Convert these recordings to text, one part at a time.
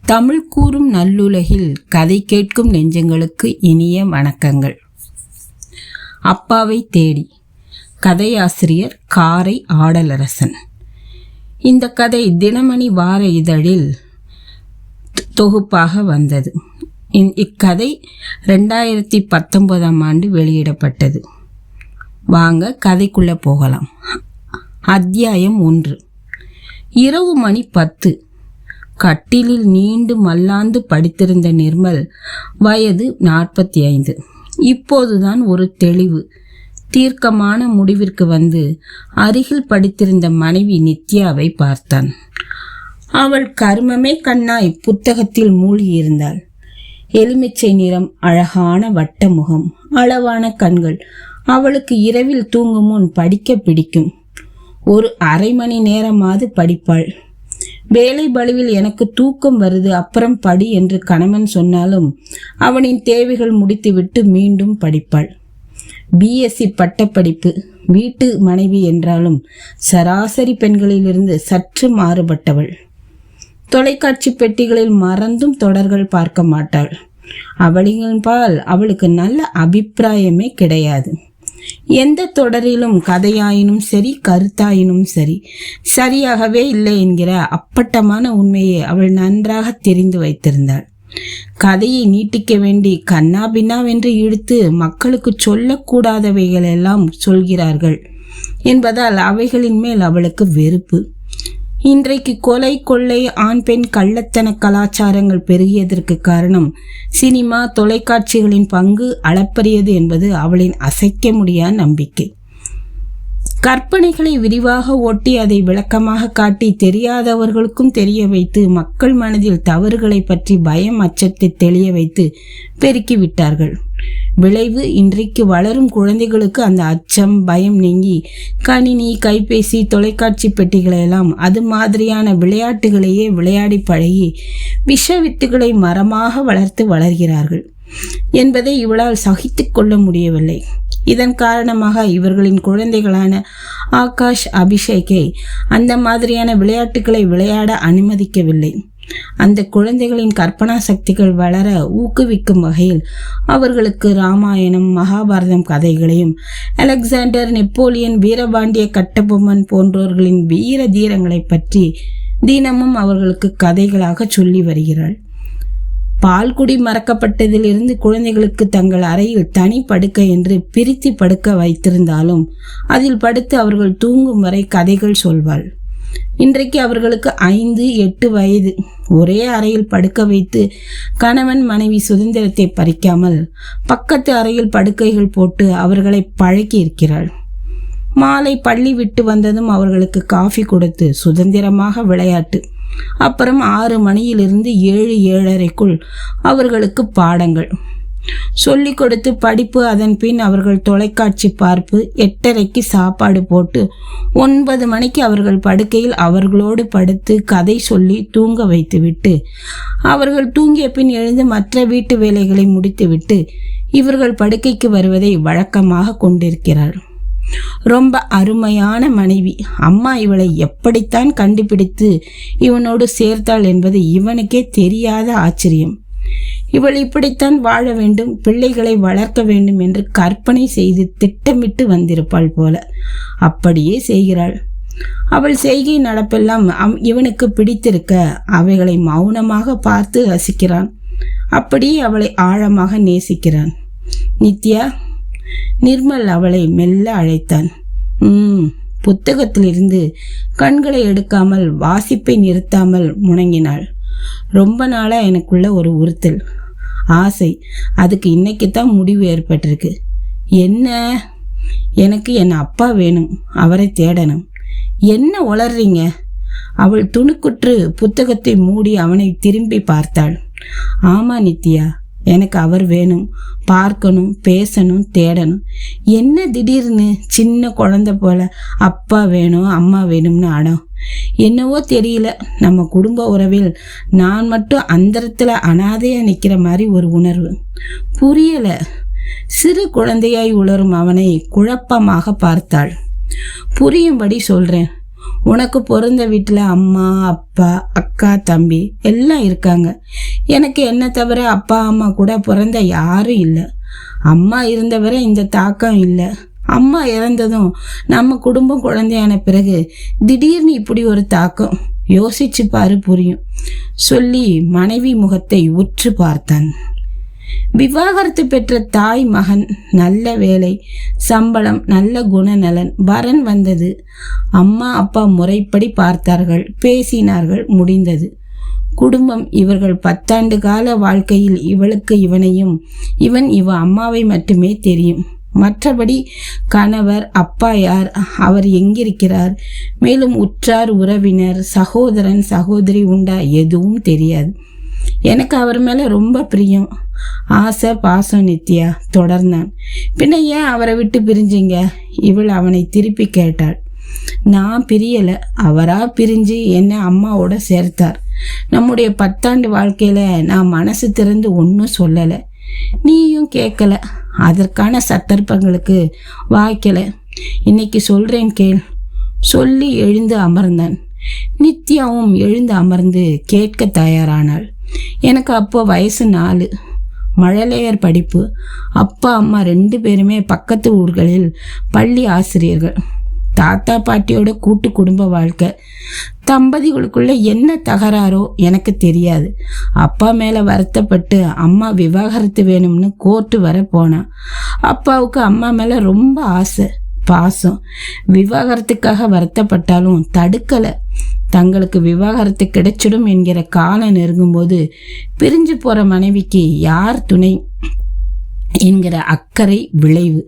தமிழ் கூறும் நல்லுலகில் கதை கேட்கும் நெஞ்சங்களுக்கு இனிய வணக்கங்கள். அப்பாவை தேடி. கதையாசிரியர் காரை ஆடலரசன். இந்த கதை தினமணி வார இதழில் தொகுப்பாக வந்தது. இக்கதை 2019 ஆண்டு வெளியிடப்பட்டது. வாங்க கதைக்குள்ள போகலாம். அத்தியாயம் 1. இரவு மணி 10. கட்டிலில் நீண்டு மல்லாந்து படித்திருந்த நிர்மல் வயது 45. இப்போதுதான் ஒரு தெளிவு, தீர்க்கமான முடிவிற்கு வந்து அருகில் படித்திருந்த மனைவி நித்யாவை பார்த்தான். அவள் கர்மமே கண்ணாய் புத்தகத்தில் மூழ்கியிருந்தாள். எலுமிச்சை நிறம், அழகான வட்ட முகம், அளவான கண்கள். அவளுக்கு இரவில் தூங்கும் முன் படிக்க பிடிக்கும். ஒரு அரை மணி நேரமாவது படிப்பாள். வேலை பளுவில் எனக்கு தூக்கம் வருது, அப்புறம் படி என்று கணவன் சொன்னாலும் அவனின் தேவைகள் முடித்துவிட்டு மீண்டும் படிப்பாள். பிஎஸ்சி பட்டப்படிப்பு, வீட்டு மனைவி என்றாலும் சராசரி பெண்களிலிருந்து சற்று மாறுபட்டவள். தொலைக்காட்சி பெட்டிகளில் மறந்தும் தொடர்கள் பார்க்க மாட்டாள். அவளின் பால் அவளுக்கு நல்ல அபிப்பிராயமே கிடையாது. எந்த தொடரிலும் கதையாயினும் சரி, கருத்தாயினும் சரி, சரியாகவே இல்லை என்கிற அப்பட்டமான உண்மையை அவள் நன்றாக தெரிந்து வைத்திருந்தாள். கதையை நீட்டிக்க வேண்டி கண்ணா பின்னாவென்று இழுத்து மக்களுக்கு சொல்லக்கூடாதவைகளெல்லாம் சொல்கிறார்கள் என்பதால் அவைகளின் மேல் அவளுக்கு வெறுப்பு. இன்றைக்கு கொலை, கொள்ளை, ஆண் பெண் கள்ளத்தன கலாச்சாரங்கள் பெருகியதற்கு காரணம் சினிமா, தொலைக்காட்சிகளின் பங்கு அளப்பரியது என்பது அவளின் அசைக்க முடியாத நம்பிக்கை. கற்பனைகளை விரிவாக ஓட்டி அதை விளக்கமாக காட்டி தெரியாதவர்களுக்கும் தெரிய வைத்து மக்கள் மனதில் தவறுகளை பற்றி பயம், அச்சத்தை தெளிய வைத்து பெருக்கிவிட்டார்கள். விளைவு, இன்றைக்கு வளரும் குழந்தைகளுக்கு அந்த அச்சம், பயம் நீங்கி கணினி, கைபேசி, தொலைக்காட்சி பெட்டிகளெல்லாம் அது மாதிரியான விளையாட்டுகளையே விளையாடி பழகி விஷ வித்துகளை மரமாக வளர்த்து வளர்கிறார்கள் என்பதை இவளால் சகித்து கொள்ள முடியவில்லை. இதன் காரணமாக இவர்களின் குழந்தைகளான ஆகாஷ், அபிஷேக்கை அந்த மாதிரியான விளையாட்டுகளை விளையாட அனுமதிக்கவில்லை. அந்த குழந்தைகளின் கற்பனா சக்திகள் வளர ஊக்குவிக்கும் வகையில் அவர்களுக்கு ராமாயணம், மகாபாரதம் கதைகளையும் அலெக்சாண்டர், நெப்போலியன், வீரபாண்டிய கட்டபொம்மன் போன்றோர்களின் வீர தீரங்களை பற்றி தினமும் அவர்களுக்கு கதைகளாக சொல்லி வருகிறாள். பால்குடி மறக்கப்பட்டதிலிருந்து குழந்தைகளுக்கு தங்கள் அறையில் தனி படுக்கை என்று பிரித்து படுக்க வைத்திருந்தாலும் அதில் படுத்து அவர்கள் தூங்கும் வரை கதைகள் சொல்வாள். இன்றைக்கு அவர்களுக்கு 5, 8 வயது. ஒரே அறையில் படுக்க வைத்து கணவன் மனைவி சுதந்திரத்தை பறிக்காமல் பக்கத்து அறையில் படுக்கைகள் போட்டு அவர்களை பழக்கி இருக்கிறாள். மாலை பள்ளி விட்டு வந்ததும் அவர்களுக்கு காஃபி கொடுத்து சுதந்திரமாக விளையாட்டு. அப்புறம் 6 மணியிலிருந்து 7, 7:30க்குள் அவர்களுக்கு பாடங்கள் சொல்லிக் கொடுத்து படிப்பு. அதன் பின் அவர்கள் தொலைக்காட்சி பார்ப்பு. 8:30க்கு சாப்பாடு போட்டு 9 மணிக்கு அவர்கள் படுக்கையில் அவர்களோடு படுத்து கதை சொல்லி தூங்க வைத்துவிட்டு அவர்கள் தூங்கிய பின் எழுந்து மற்ற வீட்டு வேலைகளை முடித்துவிட்டு இவர்கள் படுக்கைக்கு வருவதை வழக்கமாக கொண்டிருக்கிறார். ரொம்ப அருமையான மனைவி. அம்மா இவளை எப்படித்தான் கண்டுபிடித்து இவனோடு சேர்த்தாள் என்பது இவனுக்கே தெரியாத ஆச்சரியம். இவள் இப்படித்தான் வாழ வேண்டும், பிள்ளைகளை வளர்க்க வேண்டும் என்று கற்பனை செய்து திட்டமிட்டு வந்திருப்பாள் போல. அப்படியே செய்கிறாள். அவள் செய்கை நடப்பெல்லாம் இவனுக்கு பிடித்திருக்க அவைகளை மௌனமாக பார்த்து ரசிக்கிறான். அப்படியே அவளை ஆழமாக நேசிக்கிறான். நித்யா. நிர்மல் அவளை மெல்ல அழைத்தான். புத்தகத்திலிருந்து கண்களை எடுக்காமல், வாசிப்பை நிறுத்தாமல் முணங்கினாள். ரொம்ப நாளா எனக்குள்ள ஒரு உறுத்தல், ஆசை. அதுக்கு இன்னைக்குத்தான் முடிவு ஏற்பட்டிருக்கு. என்ன? எனக்கு என் அப்பா வேணும், அவரை தேடணும். என்ன உளறீங்க? அவள் துணுக்குற்று புத்தகத்தை மூடி அவனை திரும்பி பார்த்தாள். ஆமா நித்யா, எனக்கு அவர் வேணும், பார்க்கணும், பேசணும், தேடணும். என்ன திடீர்னு சின்ன குழந்தை போல அப்பா வேணும், அம்மா வேணும்னு அடம்? என்னவோ தெரியல, நம்ம குடும்ப உறவில் நான் மட்டும் அந்தரத்துல அனாதையா நிக்கிற மாதிரி ஒரு உணர்வு. புரியல. சிறு குழந்தையாய் உளரும் அவனை குழப்பமாக பார்த்தாள். புரியும்படி சொல்றேன். உனக்கு பிறந்த வீட்டில் அம்மா அப்பா அக்கா தம்பி எல்லாம் இருக்காங்க. எனக்கு என்ன தவிர அப்பா அம்மா கூட பிறந்த யாரும் இல்லை. அம்மா இருந்தவரை இந்த தாக்கம் இல்லை. அம்மா இறந்ததும் நம்ம குடும்பம் குழந்தையான பிறகு திடீர்னு இப்படி ஒரு தாக்கம். யோசிச்சு பாரு, புரியும் சொல்லி மனைவி முகத்தை உற்று பார்த்தான். விவாகரத்து பெற்ற தாய் மகன், நல்ல வேலை, சம்பளம், நல்ல குணநலன், வரன் வந்தது. அம்மா அப்பா முறைப்படி பார்த்தார்கள், பேசினார்கள், முடிந்தது. குடும்பம். இவர்கள் 10 ஆண்டு கால வாழ்க்கையில் இவளுக்கு இவனையும், இவன் இவ அம்மாவை மட்டுமே தெரியும். மற்றபடி கணவர், அப்பா யார், அவர் எங்கிருக்கிறார், மேலும் உற்றார் உறவினர், சகோதரன் சகோதரி உண்டா, எதுவும் தெரியாது. எனக்கு அவர் மேலே ரொம்ப பிரியம், ஆசை, பாசம். நித்யா தொடர்ந்தான். பின்ன ஏன் அவரை விட்டு பிரிஞ்சிங்க? இவள் அவனை திருப்பி கேட்டாள். நான் பிரியலை, அவரா பிரிஞ்சு என்னை அம்மாவோட சேர்த்தார். நம்முடைய 10 ஆண்டு வாழ்க்கையில நான் மனசு திறந்து ஒன்றும் சொல்லலை, நீயும் கேட்கல. அதற்கான சந்தர்ப்பங்களுக்கு வாய்க்கல. இன்னைக்கு சொல்றேன் கேள் சொல்லி எழுந்து அமர்ந்தான். நித்யாவும் எழுந்து அமர்ந்து கேட்க தயாரானாள். எனக்கு அப்போ வயசு 4, மழலையர் படிப்பு. அப்பா அம்மா 2 பேருமே பக்கத்து ஊர்களில் பள்ளி ஆசிரியர்கள். தாத்தா பாட்டியோட கூட்டு குடும்ப வாழ்க்கை. தம்பதிகளுக்குள்ள என்ன தகராறோ எனக்கு தெரியாது. அப்பா மேலே வருத்தப்பட்டு அம்மா விவாகரத்து வேணும்னு கோர்ட்டு வர போனான். அப்பாவுக்கு அம்மா மேலே ரொம்ப ஆசை, பாசம். விவாகரத்துக்காக வருத்தப்பட்டாலும் தடுக்கலை. தங்களுக்கு விவாகரத்து கிடைச்சிடும் என்கிற காலம் நெருங்கும்போது பிரிஞ்சு போகிற மனைவிக்கு யார் துணை என்கிற அக்கறை விளைவு.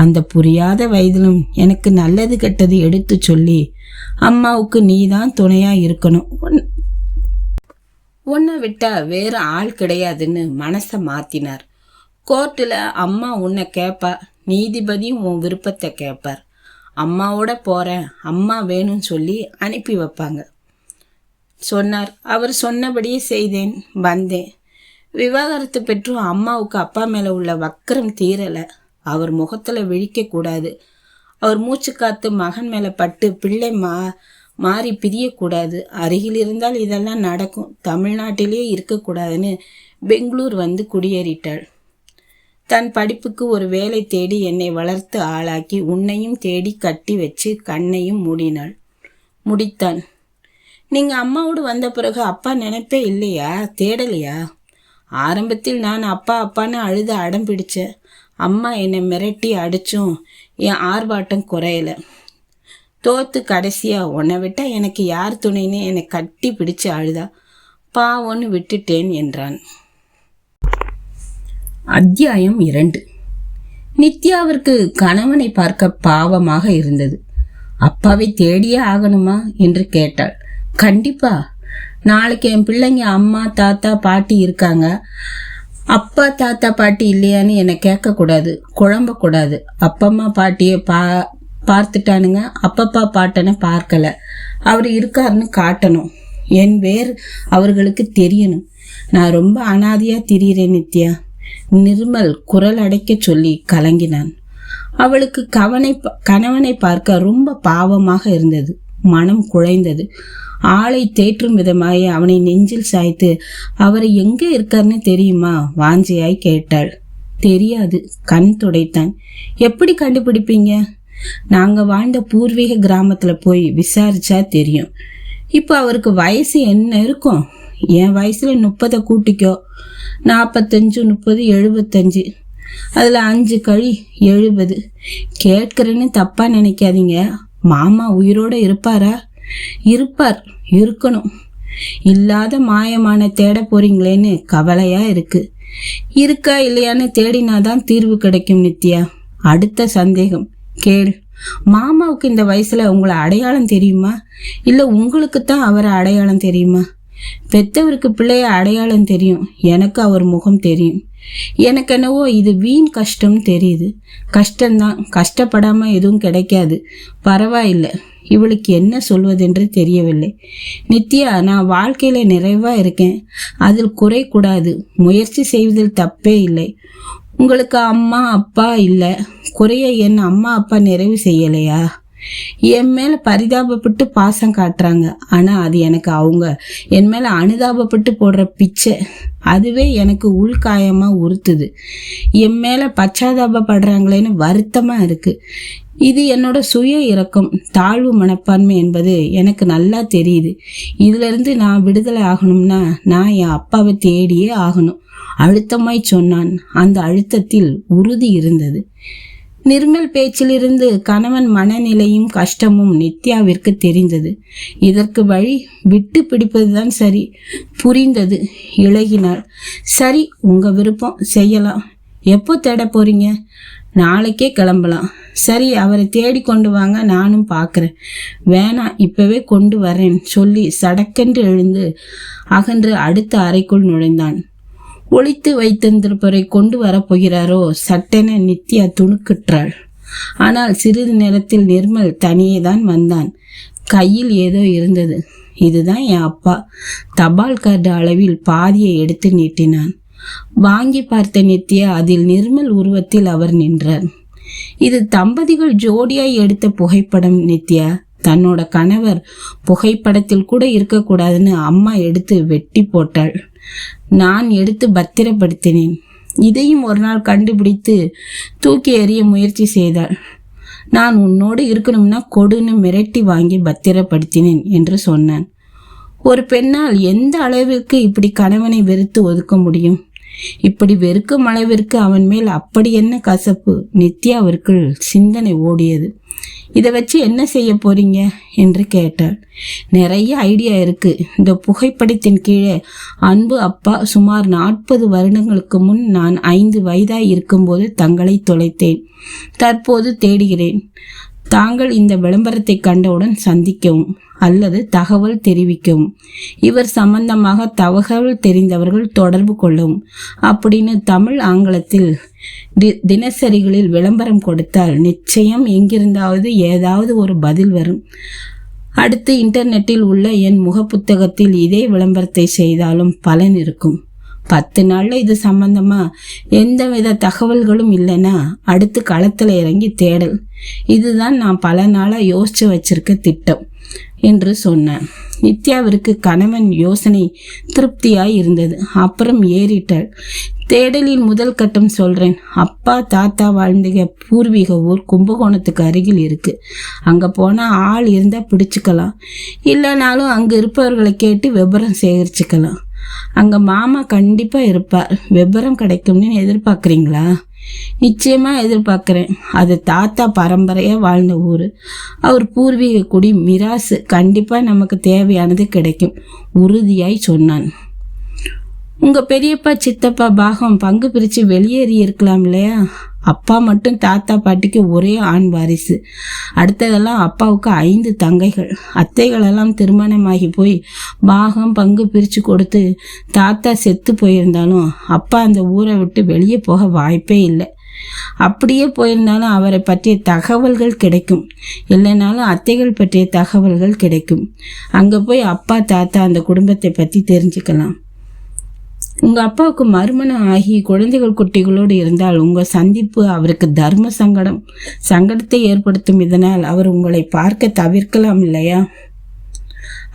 அந்த புரியாத வயதிலும் எனக்கு நல்லது கெட்டது எடுத்து சொல்லி, அம்மாவுக்கு நீதான் துணையா இருக்கணும், உன்னை விட்டா வேற ஆள் கிடையாதுன்னு மனசை மாத்தினார். கோர்ட்டில் அம்மா உன்னை கேட்பா, நீதிபதியும் உன் விருப்பத்தை கேட்பார். அம்மாவோட போறேன், அம்மா வேணும்னு சொல்லி அனுப்பி வைப்பாங்க சொன்னார். அவர் சொன்னபடியே செய்தேன், வந்தேன். விவாகரத்து பெற்றும் அம்மாவுக்கு அப்பா மேலே உள்ள வக்கரம் தீரலை. அவர் முகத்தில் விழிக்கக்கூடாது. அவர் மூச்சு காத்து மகன் மேலே பட்டு பிள்ளை மாறி பிரியக்கூடாது. அருகில் இருந்தால் இதெல்லாம் நடக்கும். தமிழ்நாட்டிலேயே இருக்கக்கூடாதுன்னு பெங்களூர் வந்து குடியேறிட்டாள். தன் படிப்புக்கு ஒரு வேலை தேடி என்னை வளர்த்து ஆளாக்கி உன்னையும் தேடி கட்டி வச்சு கண்ணையும் முடித்தான். நீங்கள் அம்மாவோடு வந்த பிறகு அப்பா நினைப்பே இல்லையா, தேடலையா? ஆரம்பத்தில் நான் அப்பா அப்பான்னு அழுத அடம் பிடிச்சேன். அம்மா என்னை மிரட்டி அடிச்சும் என் ஆர்ப்பாட்டம் குறையலை. தோத்து கடைசியா உன்னை விட்டா எனக்கு யார் துணைன்னு என்னை கட்டி பிடிச்சு அழுதா. பாவம்னு விட்டுட்டேன் என்றான். அத்தியாயம் 2. நித்யாவிற்கு கணவனை பார்க்க பாவமாக இருந்தது. அப்பாவை தேடியே ஆகணுமா என்று கேட்டாள். கண்டிப்பா. நாளைக்கு என் பிள்ளைங்க அம்மா தாத்தா பாட்டி இருக்காங்க, அப்பா தாத்தா பாட்டி இல்லையான்னு என்னை கேட்கக்கூடாது, குழம்பக்கூடாது. அப்பம்மா பாட்டியை பார்த்துட்டானுங்க, அப்பப்பா பாட்டனை பார்க்கல. அவர் இருக்காருன்னு காட்டணும். என் வேர் அவர்களுக்கு தெரியணும். நான் ரொம்ப அனாதையா திரியிறேன் நித்யா. நிர்மல் குரல் அடைக்க சொல்லி கலங்கினான். அவளுக்கு கணவனை பார்க்க ரொம்ப பாவமாக இருந்தது. மனம் குழைந்தது. ஆளை தேற்றும் விதமாய் அவனை நெஞ்சில் சாய்த்து, அவரை எங்கே இருக்காருன்னு தெரியுமா வாஞ்சையாய் கேட்டாள். தெரியாது, கண் துடைத்தான். எப்படி கண்டுபிடிப்பீங்க? நாங்க வாழ்ந்த பூர்வீக கிராமத்துல போய் விசாரிச்சா தெரியும். இப்போ அவருக்கு வயசு என்ன இருக்கும்? என் வயசுல 30 கூட்டிக்கோ. 45, 30, 75. அதுல 5 கழி 70. கேட்கிறேன்னு தப்பா நினைக்காதீங்க. மாமா உயிரோட இருப்பாரா? இருப்பார், இருக்கணும். இல்லாத மாயமான தேட போறீங்களேன்னு கவலையா இருக்கு. இருக்கா இல்லையான்னு தேடினாதான் தீர்வு கிடைக்கும் நித்யா. அடுத்த சந்தேகம் கேள். மாமாவுக்கு இந்த வயசுல உங்களை அடையாளம் தெரியுமா, இல்ல உங்களுக்கு தான் அவரை அடையாளம் தெரியுமா? பெத்தவருக்கு பிள்ளைய அடையாளம் தெரியும், எனக்கு அவர் முகம் தெரியும். எனக்கு என்னவோ இது வீண் கஷ்டம் தெரியுது. கஷ்டம்தான், கஷ்டப்படாம எதுவும் கிடைக்காது. பரவாயில்லை. இவளுக்கு என்ன சொல்வதென்று தெரியவில்லை. நித்யா, நான் வாழ்க்கையில நிறைவா இருக்கேன், அதில் குறை கூடாது. முயற்சி செய்வதில் தப்பே இல்லை. உங்களுக்கு அம்மா அப்பா இல்லை, குறைய என் அம்மா அப்பா நிறைவு செய்யலையா? என் மேல பரிதாபப்பட்டு பாசம் காட்டுறாங்க. ஆனா அது எனக்கு அவங்க என் மேல அனுதாபப்பட்டு போடுற பிச்சை. அதுவே எனக்கு உள்காயமா உறுத்துது. என் மேல பச்சாதாபப்படுறாங்களேன்னு வருத்தமா இருக்கு. இது என்னோட சுய இரக்கம், தாழ்வு மனப்பான்மை என்பது எனக்கு நல்லா தெரியுது. இதுல இருந்து நான் விடுதலை ஆகணும்னா நான் என் அப்பாவை தேடியே ஆகணும், அழுத்தமாய் சொன்னான். அந்த அழுத்தத்தில் உறுதி இருந்தது. நிர்மல் பேச்சிலிருந்து கணவன் மனநிலையும் கஷ்டமும் நித்யாவிற்கு தெரிந்தது. இதற்கு வழி விட்டு பிடிப்பதுதான் சரி. புரிந்தது. இழகினாள். சரி, உங்க விருப்பம், செய்யலாம். எப்போ தேட போறீங்க? நாளைக்கே கிளம்பலாம். சரி, அவரை தேடி கொண்டு வாங்க, நானும் பார்க்குறேன். வேணாம், இப்பவே கொண்டு வரேன் சொல்லி சடக்கென்று எழுந்து அகன்று அடுத்த அறைக்குள் நுழைந்தான். ஒளித்து வைத்திருப்பவரை கொண்டு வரப்போகிறாரோ சட்டென நித்யா துணுக்குற்றாள். ஆனால் சிறிது நேரத்தில் நிர்மல் தனியே தான் வந்தான். கையில் ஏதோ இருந்தது. இதுதான் என் அப்பா. தபால் கார்டு அளவில் பாதியை எடுத்து நீட்டினான். வாங்கி பார்த்த நித்யா அதில் நிர்மல் உருவத்தில் அவர் நின்றார். இது தம்பதிகள் ஜோடியாய் எடுத்த புகைப்படம் நித்யா. தன்னோட கணவர் புகைப்படத்தில் கூட இருக்கக்கூடாதுன்னு அம்மா எடுத்து வெட்டி போட்டாள். நான் எடுத்து பத்திரப்படுத்தினேன். இதையும் ஒரு நாள் கண்டுபிடித்து தூக்கி எறிய முயற்சி செய்தாள். நான் உன்னோடு இருக்கணும்னா கொடுன்னு மிரட்டி வாங்கி பத்திரப்படுத்தினேன் என்று சொன்னான். ஒரு பெண்ணால் எந்த அளவிற்கு இப்படி கணவனை வெறுத்து ஒதுக்க முடியும்? இப்படி வெறுக்கும் அளவிற்கு அவன் மேல் அப்படி என்ன கசப்பு? நித்யாவிற்குள் சிந்தனை ஓடியது. இதை வச்சு என்ன செய்ய போறீங்க என்று கேட்டாள். நிறைய ஐடியா இருக்கு. இந்த புகைப்படத்தின் கீழே அன்பு அப்பா சுமார் 40 வருடங்களுக்கு முன் நான் 5 வயதாய் இருக்கும்போது தங்களை தொலைத்தேன். தற்போது தேடுகிறேன். தாங்கள் இந்த விளம்பரத்தை கண்டவுடன் சந்திக்கவும் அல்லது தகவல் தெரிவிக்கவும். இவர் சம்பந்தமாக தகவல் தெரிந்தவர்கள் தொடர்பு கொள்ளவும் அப்படின்னு தமிழ் ஆங்கிலத்தில் தினசரிகளில் விளம்பரம் கொடுத்தால் நிச்சயம் எங்கிருந்தாவது ஏதாவது ஒரு பதில் வரும். அடுத்து இன்டர்நெட்டில் உள்ள என் முகப்புத்தகத்தில் இதே விளம்பரத்தை செய்தாலும் பலன் இருக்கும். 10 நாள்ல இது சம்பந்தமா எந்தவித தகவல்களும் இல்லைன்னா அடுத்து களத்துல இறங்கி தேடல். இதுதான் நான் பல நாளா யோசிச்சு வச்சிருக்க திட்டம் என்று சொன்னான். நித்யாவிற்கு கணவன் யோசனை திருப்தியாய் இருந்தது. அப்புறம் ஏறிட்டாள். தேடலின் முதல் கட்டம் சொல்றேன். அப்பா தாத்தா வாழ்ந்த பூர்வீக ஊர் கும்பகோணத்துக்கு அருகில் இருக்கு. அங்க போனா ஆள் இருந்தா பிடிச்சுக்கலாம், இல்லைனாலும் அங்க இருப்பவர்களை கேட்டு விபரம் சேகரிச்சுக்கலாம். அங்க மாமா கண்டிப்பா இருப்பார். விபரம் கிடைக்கும்னு எதிர்பார்க்குறீங்களா? நிச்சயமா எதிர்பார்க்கிறேன். அது தாத்தா பரம்பரையா வாழ்ந்த ஊரு. அவர் பூர்வீக குடி மிராசு. கண்டிப்பா நமக்கு தேவையானது கிடைக்கும் உறுதியாய் சொன்னான். உங்க பெரியப்பா சித்தப்பா பாகம் பங்கு பிரிச்சு வெளியேறி இருக்கலாம் இல்லையா? அப்பா மட்டும் தாத்தா பாட்டிக்கு ஒரே ஆண் வாரிசு. அடுத்ததெல்லாம் அப்பாவுக்கு 5 தங்கைகள். அத்தைகளெல்லாம் திருமணமாகி போய் பாகம் பங்கு பிரித்து கொடுத்து தாத்தா செத்து போயிருந்தாலும் அப்பா அந்த ஊரை விட்டு வெளியே போக வாய்ப்பே இல்லை. அப்படியே போயிருந்தாலும் அவரை பற்றிய தகவல்கள் கிடைக்கும், இல்லைனாலும் அத்தைகள் பற்றிய தகவல்கள் கிடைக்கும். அங்கே போய் அப்பா தாத்தா அந்த குடும்பத்தை பற்றி தெரிஞ்சுக்கலாம். உங்க அப்பாவுக்கு மறுமணம் ஆகி குழந்தைகள் குட்டிகளோடு இருந்தால் உங்க சந்திப்பு அவருக்கு தர்ம சங்கடத்தை ஏற்படுத்தும். இதனால் அவர் உங்களை பார்க்க தவிர்க்கலாம் இல்லையா?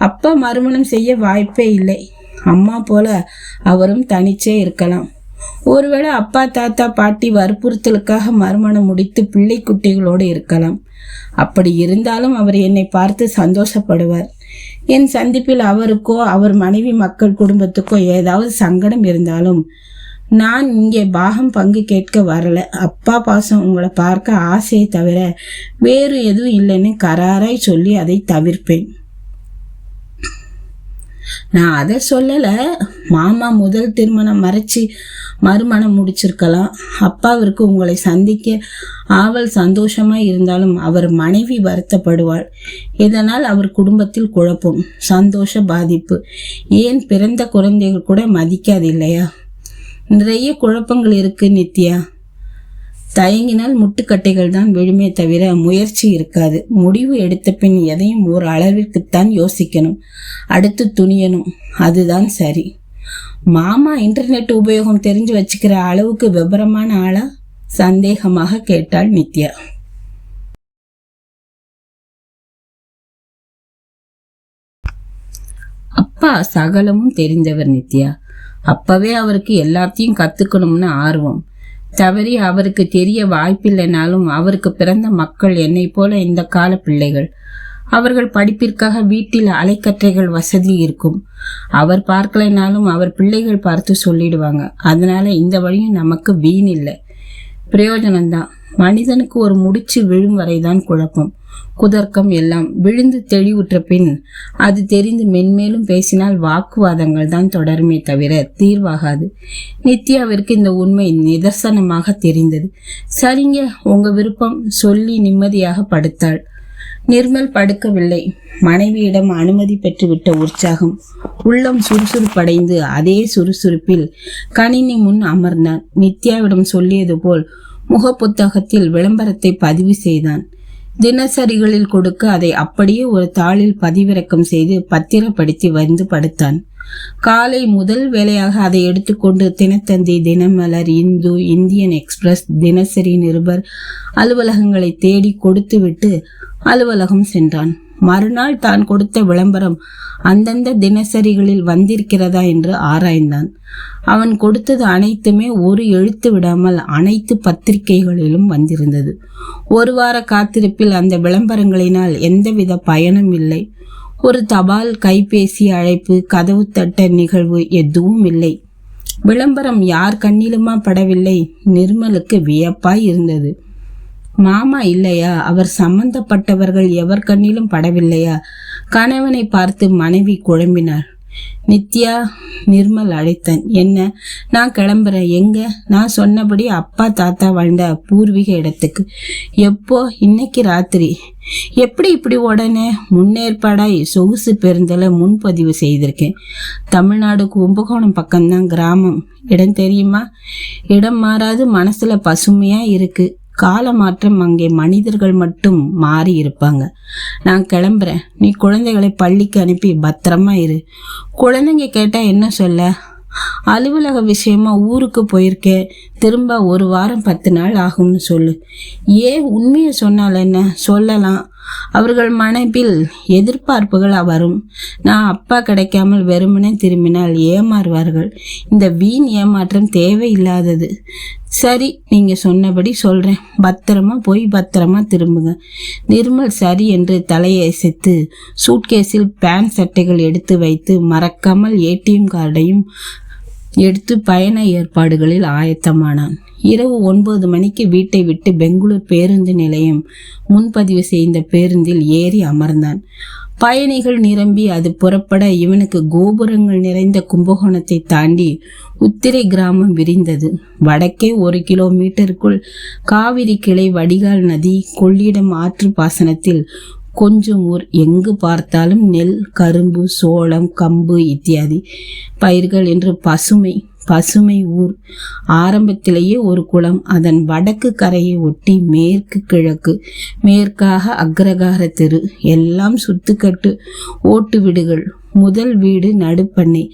அப்பா மறுமணம் செய்ய வாய்ப்பே இல்லை. அம்மா போல அவரும் தனிச்சே இருக்கலாம். ஒருவேளை அப்பா தாத்தா பாட்டி வற்புறுத்தலுக்காக மறுமணம் முடித்து பிள்ளை குட்டிகளோடு இருக்கலாம். அப்படி இருந்தாலும் அவர் என்னை பார்த்து சந்தோஷப்படுவார். என் சந்திப்பில் அவருக்கோ அவர் மனைவி மக்கள் குடும்பத்துக்கோ ஏதாவது சங்கடம் இருந்தாலும் நான் இங்கே பாகம் பங்கு கேட்க வரல. அப்பா பாசம் உங்களை பார்க்க ஆசையை தவிர வேறு எதுவும் இல்லைன்னு கராராய் சொல்லி அதை தவிர்ப்பேன். நான் அதை சொல்லலை. மாமா முதல் திருமணம் மறைச்சி மறுமணம் முடிச்சிருக்கலாம். அப்பாவிற்கு உங்களை சந்திக்க ஆவல் சந்தோஷமாய் இருந்தாலும் அவர் மனைவி வருத்தப்படுவாள். இதனால் அவர் குடும்பத்தில் குழப்பம், சந்தோஷ பாதிப்பு. ஏன் பிறந்த குழந்தைகள் கூட மதிக்காது இல்லையா? நிறைய குழப்பங்கள் இருக்கு நித்யா. தயங்கினால் முட்டுக்கட்டைகள் தான் விழுமே தவிர முயற்சி இருக்காது. முடிவு எடுத்த பின் எதையும் ஒரு அளவிற்குத்தான் யோசிக்கணும், அடுத்து துணியணும். அதுதான் சரி. மாமா இன்டர்நெட் உபயோகம் தெரிஞ்சு வச்சுக்கிற அளவுக்கு விபரமான ஆளா? சந்தேகமாக கேட்டாள் நித்யா. அப்பா சகலமும் தெரிந்தவர் நித்யா. அப்பவே அவருக்கு எல்லாத்தையும் கத்துக்கணும்னு ஆர்வம். தவறி அவருக்கு தெரிய வாய்ப்பில்லைனாலும் அவருக்கு பிறந்த மக்கள் என்னை போல இந்த கால பிள்ளைகள். அவர்கள் படிப்பிற்காக வீட்டில் அலைக்கற்றைகள் வசதி இருக்கும். அவர் பார்க்கலைனாலும் அவர் பிள்ளைகள் பார்த்து சொல்லிடுவாங்க. அதனால இந்த வழியும் நமக்கு வீண் இல்லை, பிரயோஜனம்தான். மனிதனுக்கு ஒரு முடிச்சு விழும் வரைதான் குழப்பம், குதர்க்கம் எல்லாம். விழுந்து தெளிவுற்ற பின் அது தெரிந்து மென்மேலும் பேசினால் வாக்குவாதங்கள் தான் தொடருமே தவிர தீர்வாகாது. நித்யாவிற்கு இந்த உண்மை நிதர்சனமாக தெரிந்தது. சரிங்க, உங்க விருப்பம் சொல்லி நிம்மதியாக படுத்தாள். நிர்மல் படுக்கவில்லை. மனைவியிடம் அனுமதி பெற்றுவிட்ட உற்சாகம். உள்ளம் சுறுசுறுப்படைந்து அதே சுறுசுறுப்பில் கணினி முன் அமர்ந்தான். நித்யாவிடம் சொல்லியது போல் முகப்புத்தகத்தில் விளம்பரத்தை பதிவு செய்தான். தினசரிகளில் கொடுக்க அதை அப்படியே ஒரு தாளில் பதிவிறக்கம் செய்து பத்திரப்படுத்தி வந்து படுத்தான். காலை முதல் வேளையாக அதை எடுத்துக்கொண்டு தினத்தந்தி, தினமலர், இந்து, இந்தியன் எக்ஸ்பிரஸ், தினசரி, நிருபர் அலுவலகங்களை தேடி கொடுத்துவிட்டு அலுவலகம் சென்றான். மறுநாள் தான் கொடுத்த விளம்பரம் அந்தந்த தினசரிகளில் வந்திருக்கிறதா என்று ஆராய்ந்தான். அவன் கொடுத்தது அனைத்துமே ஒரு எழுத்து விடாமல் அனைத்து பத்திரிகைகளிலும் வந்திருந்தது. ஒரு வார காத்திருப்பில் அந்த விளம்பரங்களினால் எந்தவித பயனும் இல்லை. ஒரு தபால், கைபேசி அழைப்பு, கதவு தட்ட நிகழ்வு எதுவும் இல்லை. விளம்பரம் யார் கண்ணிலுமா படவில்லை. நிர்மலுக்கு வியப்பாய் இருந்தது. மாமா இல்லையா? அவர் சம்பந்தப்பட்டவர்கள் எவர் கண்ணிலும் படவில்லையா? கணவனை பார்த்து மனைவி குழம்பினார். நித்யா, நிர்மல் அழைத்தான். என்ன? நான் கிளம்புறேன். எங்க? நான் சொன்னபடி அப்பா தாத்தா வாழ்ந்த பூர்வீக இடத்துக்கு. எப்போ? இன்னைக்கு ராத்திரி. எப்படி இப்படி உடனே? முன்னேற்பாடாய் சொகுசு பேருந்தில் முன்பதிவு செய்திருக்கேன். தமிழ்நாடு கும்பகோணம் பக்கம்தான், கிராமம். இடம் தெரியுமா? இடம் மாறாது, மனசுல பசுமையா இருக்கு. கால மாற்றம், அங்கே மனிதர்கள் மட்டும் மாறி இருப்பாங்க. நான் கிளம்புறேன். நீ குழந்தைகளை பள்ளிக்கு அனுப்பி பத்திரமா இரு. குழந்தைங்க கேட்டா என்ன சொல்ல? அலுவலக விஷயமா ஊருக்கு போயிருக்கேன், திரும்ப ஒரு வாரம் 10 நாள் ஆகும்னு சொல்லு. ஏன், உண்மையை சொன்னால் என்ன? சொல்லலாம். அவர்கள் மனைப்பில் எதிர்பார்ப்புகள் வரும். நான் அப்பா கிடைக்காமல் வெறுமனே திரும்பினால் ஏமாறுவார்கள். இந்த வீண் ஏமாற்றம் தேவையில்லாதது. சரி, நீங்க சொன்னபடி சொல்றேன். பத்திரமா போய் பத்திரமா திரும்புங்க. நிர்மல் சரி என்று தலையை அசைத்து சூட்கேஸில் பேண்ட் சட்டைகள் எடுத்து வைத்து மறக்காமல் ஏடிஎம் கார்டையும் எடுத்து பயண ஏற்பாடுகளில் ஆயத்தமானான். இரவு 9 மணிக்கு வீட்டை விட்டு பெங்களூர் பேருந்து நிலையம் முன்பதிவு செய்த பேருந்தில் ஏறி அமர்ந்தான். பயணிகள் நிரம்பி அது புறப்பட இவனுக்கு கோபுரங்கள் நிறைந்த கும்பகோணத்தை தாண்டி உத்திரை கிராமம் விரிந்தது. வடக்கே 1 கிலோமீட்டருக்குள் காவிரி கிளை வடிகால் நதி, கொள்ளிடம் ஆற்று பாசனத்தில் கொஞ்சம் ஊர். எங்கு பார்த்தாலும் நெல், கரும்பு, சோளம், கம்பு இத்தியாதி பயிர்கள் என்று பசுமை பசுமை ஊர். ஆரம்பத்திலேயே ஒரு குளம். அதன் வடக்கு கரையை ஒட்டி மேற்கு கிழக்கு, மேற்காக அக்ரகார தெரு, எல்லாம் சுத்துக்கட்டு ஓட்டு வீடுகள். முதல் வீடு நடுப்பண்ணை,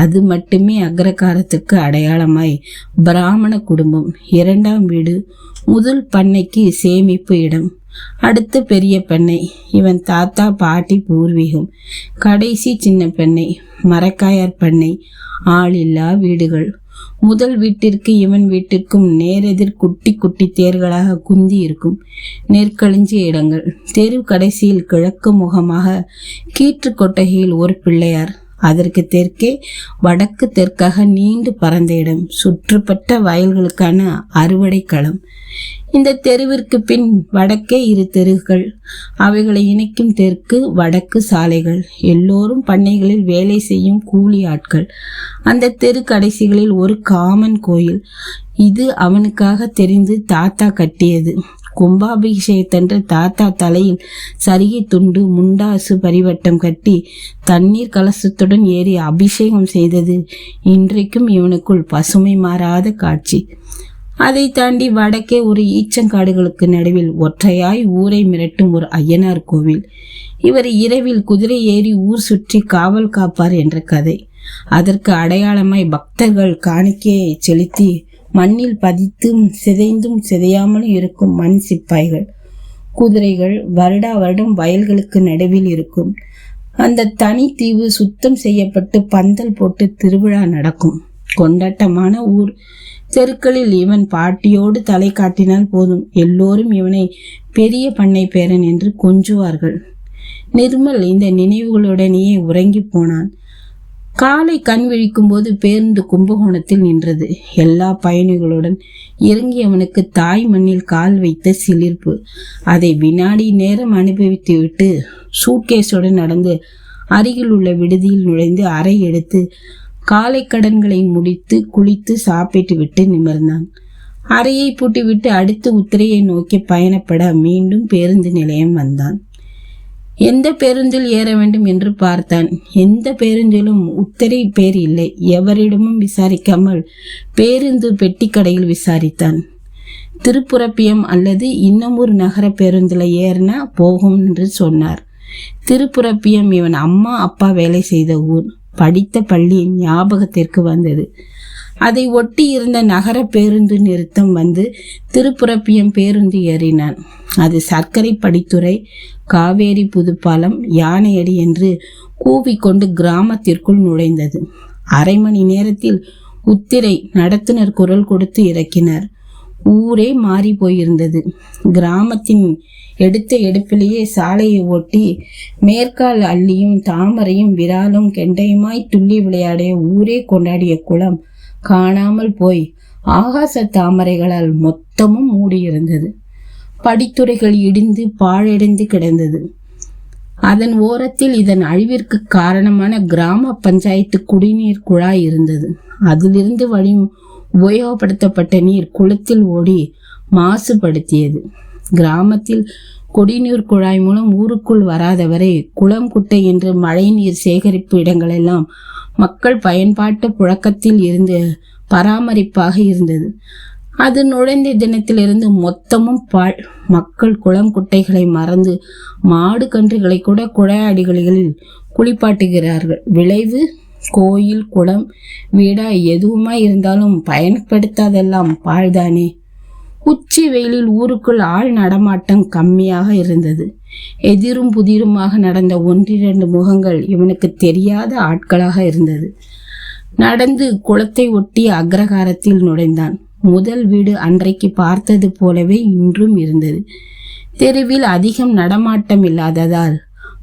அது மட்டுமே அக்ரகாரத்துக்கு அடையாளமாய் பிராமண குடும்பம். 2ஆம் வீடு முதல் பண்ணைக்கு சேமிப்பு இடம். அடுத்து பெரிய பண்ணை, இவன் தாத்தா பாட்டி பூர்வீகம். கடைசி சின்ன பண்ணை, மரக்காயார் பண்ணை. ஆளில்லா வீடுகள். முதல் வீட்டிற்கு இவன் வீட்டிற்கும் நேரெதிர் குட்டி குட்டி தேர்களாக குந்தி இருக்கும் நெற்களிஞ்சிய இடங்கள். தெரு கடைசியில் கிழக்கு முகமாக கீற்று கொட்டகையில் ஒரு பிள்ளையார். அதற்கு தெற்கே வடக்கு தெற்காக நீண்டு பறந்த இடம், சுற்றுப்பட்ட வயல்களுக்கான அறுவடை களம். இந்த தெருவிற்கு பின் வடக்கே 2 தெருகள், அவைகளை இணைக்கும் தெற்கு வடக்கு சாலைகள். எல்லோரும் பண்ணைகளில் வேலை செய்யும் கூலி ஆட்கள். அந்த தெரு கடைசிகளில் ஒரு காமன் கோயில். இது அவனுக்காக தெரிந்து தாத்தா கட்டியது. கும்பாபிஷேகத்தன்று தாத்தா தலையில் சரிகை துண்டு, முண்டாசு பரிவட்டம் கட்டி தண்ணீர் கலசத்துடன் ஏறி அபிஷேகம் செய்தது இன்றைக்கும் இவனுக்குள் பசுமை மாறாத காட்சி. அதை தாண்டி வடக்கே ஒரு ஈச்சங்காடுகளுக்கு நடுவில் ஒற்றையாய் ஊரை மிரட்டும் ஒரு ஐயனார் கோவில். இவர் இரவில் குதிரை ஏறி ஊர் சுற்றி காவல் காப்பார் என்ற கதை. அதற்கு அடையாளமாய் பக்தர்கள் காணிக்கையை செலுத்தி மண்ணில் பதித்தும் சிதைந்தும் சிதையாமலும் இருக்கும் மண் சிப்பாய்கள். குதிரைகள் வருடா வருடம் வயல்களுக்கு நடுவில் இருக்கும். அந்த தனி தீவு சுத்தம் செய்யப்பட்டு பந்தல் போட்டு திருவிழா நடக்கும். கொண்டாட்டமான ஊர். தெருக்களில் இவன் பாட்டியோடு தலை காட்டினால் போதும், எல்லோரும் இவனை பெரிய பண்ணை பேரன் என்று கொஞ்சுவார்கள். நிர்மல் இந்த நினைவுகளுடனேயே உறங்கி போனான். காலை கண் விழிக்கும் போது பேருந்து கும்பகோணத்தில் நின்றது. எல்லா பயணிகளுடன் இறங்கியவனுக்கு தாய் மண்ணில் கால் வைத்த சிலிர்ப்பு. அதை வினாடி நேரம் அனுபவித்துவிட்டு சூட்கேஸுடன் நடந்து அருகில் உள்ள விடுதியில் நுழைந்து அறை எடுத்து காலை கடன்களை முடித்து குளித்து சாப்பிட்டு விட்டு நிமிர்ந்தான். அறையை பூட்டிவிட்டு அடுத்து உத்திரையை நோக்கி பயணப்பட மீண்டும் பேருந்து நிலையம் வந்தான். எந்த பேருந்தில் ஏற வேண்டும் என்று பார்த்தான். எந்த பேருந்திலும் உத்தரை பேர் இல்லை. எவரிடமும் விசாரிக்காமல் பேருந்து பெட்டி கடையில் விசாரித்தான். திருப்புரப்பியம் அல்லது இன்னும் ஒரு நகர பேருந்தில் ஏறினா போகும் என்று சொன்னார். திருப்புரப்பியம் இவன் அம்மா அப்பா வேலை செய்த ஊர். படித்த பள்ளியின் ஞாபகத்திற்கு வந்தது. அதை ஒட்டி இருந்த நகர பேருந்து நிறுத்தம் வந்து திருப்புரப்பியம் பேருந்து ஏறினான். அது சர்க்கரை படித்துறை, காவேரி புதுப்பாலம், யானையடி என்று கூவிக்கொண்டு கிராமத்திற்குள் நுழைந்தது. அரை மணி நேரத்தில் உத்திரை நடத்துனர் குரல் கொடுத்து இறக்கினார். ஊரே மாறி போயிருந்தது. கிராமத்தின் எடுத்த எடுப்பிலேயே சாலையை ஒட்டி மேற்கால் அள்ளியும் தாமரையும் விராலும் கெண்டையுமாய் துள்ளி விளையாடிய ஊரே கொண்டாடிய குளம் காணாமல் போய் ஆகாச தாமரைகளால் மொத்தமும் மூடியிருந்தது. படித்துறைகள் இடிந்து பாழடைந்து கிடந்தது. அதன் ஓரத்தில் இதன் அழிவிற்கு காரணமான கிராம பஞ்சாயத்து குடிநீர் குழாய் இருந்தது. அதிலிருந்து வழி உபயோகப்படுத்தப்பட்ட நீர் குளத்தில் ஓடி மாசுபடுத்தியது. கிராமத்தில் குடிநீர் குழாய் மூலம் ஊருக்குள் வராதவரை குளம், குட்டை என்று மழைநீர் சேகரிப்பு இடங்களெல்லாம் மக்கள் பயன்பாட்டு புழக்கத்தில் இருந்து பராமரிப்பாக இருந்தது. அது நுழைந்த தினத்திலிருந்து மொத்தமும் பாழ். மக்கள் குளம் குட்டைகளை மறந்து மாடு கன்றுகளை கூட குழாயடிகளில் குளிப்பாட்டுகிறார்கள். விளைவு கோயில், குளம், வீடா எதுவுமாய் இருந்தாலும் பயன்படுத்தாதெல்லாம் பாழ்தானே. உச்சி வெயிலில் ஊருக்குள் ஆள் நடமாட்டம் கம்மியாக இருந்தது. எதிரும் புதிருமாக நடந்த ஒன்றிரண்டு முகங்கள் இவனுக்கு தெரியாத ஆட்களாக இருந்தது. நடந்து குளத்தை ஒட்டிய அக்ரகாரத்தில் நுழைந்தான். முதல் வீடு அன்றைக்கு பார்த்தது போலவே இன்றும் இருந்தது. தெருவில் அதிகம் நடமாட்டம் இல்லாததால்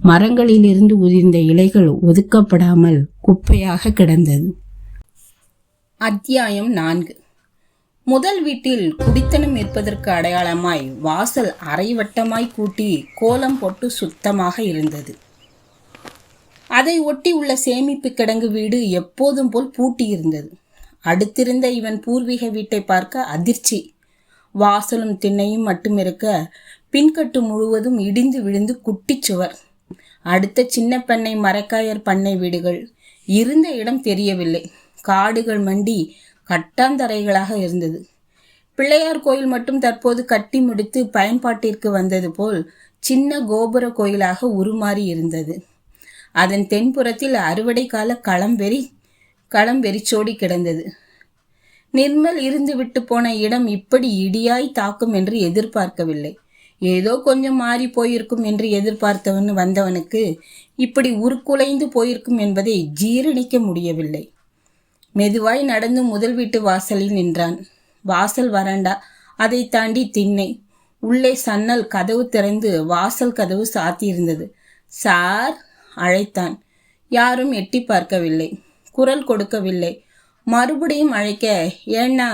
மரங்களிலிருந்து உதிர்ந்த இலைகள் ஒதுக்கப்படாமல் குப்பையாக கிடந்தது. அத்தியாயம் 4. முதல் வீட்டில் குடித்தனம் இருப்பதற்கு அடையாளமாய் வாசல் அரைவட்டமாய் கூட்டி கோலம் போட்டு சுத்தமாக இருந்தது. அதை ஒட்டி உள்ள சேமிப்பு கிடங்கு வீடு எப்போதும் போல் பூட்டியிருந்தது. அடுத்திருந்த இவன் பூர்வீக வீட்டை பார்க்க அதிர்ச்சி. வாசலும் திண்ணையும் மட்டும் இருக்க பின்கட்டு முழுவதும் இடிந்து விழுந்து குட்டிச்சுவர். அடுத்த சின்ன பண்ணை மரக்காயர் பண்ணை வீடுகள் இருந்த இடம் தெரியவில்லை. காடுகள் மண்டி கட்டாந்தரைகளாக இருந்தது. பிள்ளையார் கோயில் மட்டும் தற்போது கட்டி முடித்து பயன்பாட்டிற்கு வந்தது போல் சின்ன கோபுர கோயிலாக உருமாறி இருந்தது. அதன் தென்புறத்தில் அறுவடை கால களம் வெறிச்சோடி கிடந்தது. நிர்மல் இருந்து விட்டு போன இடம் இப்படி இடியாய் தாக்கும் என்று எதிர்பார்க்கவில்லை. ஏதோ கொஞ்சம் மாறி போயிருக்கும் என்று எதிர்பார்த்தவன் வந்தவனுக்கு இப்படி உருக்குலைந்து போயிருக்கும் என்பதை ஜீரணிக்க முடியவில்லை. மெதுவாய் நடந்து முதல் வீட்டு வாசலில் நின்றான். வாசல் வராண்டா, அதை தாண்டி திண்ணை. உள்ளே சன்னல் கதவு திறந்து வாசல் கதவு சாத்தியிருந்தது. சார் அழைத்தான். யாரும் எட்டி பார்க்கவில்லை, குரல் கொடுக்கவில்லை. மறுபடியும் அழைக்க, ஏன்னா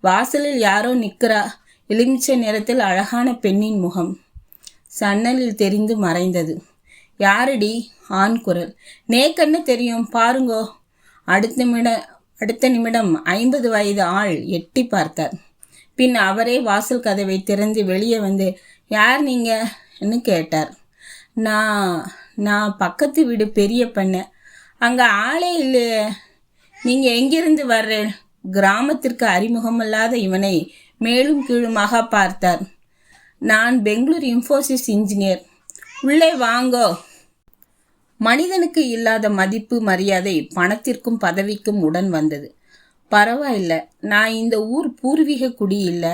வாசலில் யாரோ நிற்கிறா. எலுமிச்சை நிறத்தில் அழகான பெண்ணின் முகம் சன்னலில் தெரிந்து மறைந்தது. யாரடி? ஆண் குரல். நேக்கண்ணு தெரியும் பாருங்கோ. அடுத்த நிமிடம் 50 வயது ஆள் எட்டி பார்த்தார். பின் அவரே வாசல் கதவை திறந்து வெளியே வந்து, யார் நீங்கன்னு கேட்டார். நான் பக்கத்து வீடு பெரிய பண்ண. அங்கே ஆளே இல்லையே. நீங்கள் எங்கிருந்து வர்றேன்? கிராமத்திற்கு அறிமுகமில்லாத இவனை மேலும் கீழுமாக பார்த்தார். நான் பெங்களூர் இன்ஃபோசிஸ் இன்ஜினியர். உள்ளே வாங்கோ. மனிதனுக்கு இல்லாத மதிப்பு மரியாதை பணத்திற்கும் பதவிக்கும் உடன் வந்தது. பரவாயில்ல, நான் இந்த ஊர் பூர்வீக குடி இல்லை.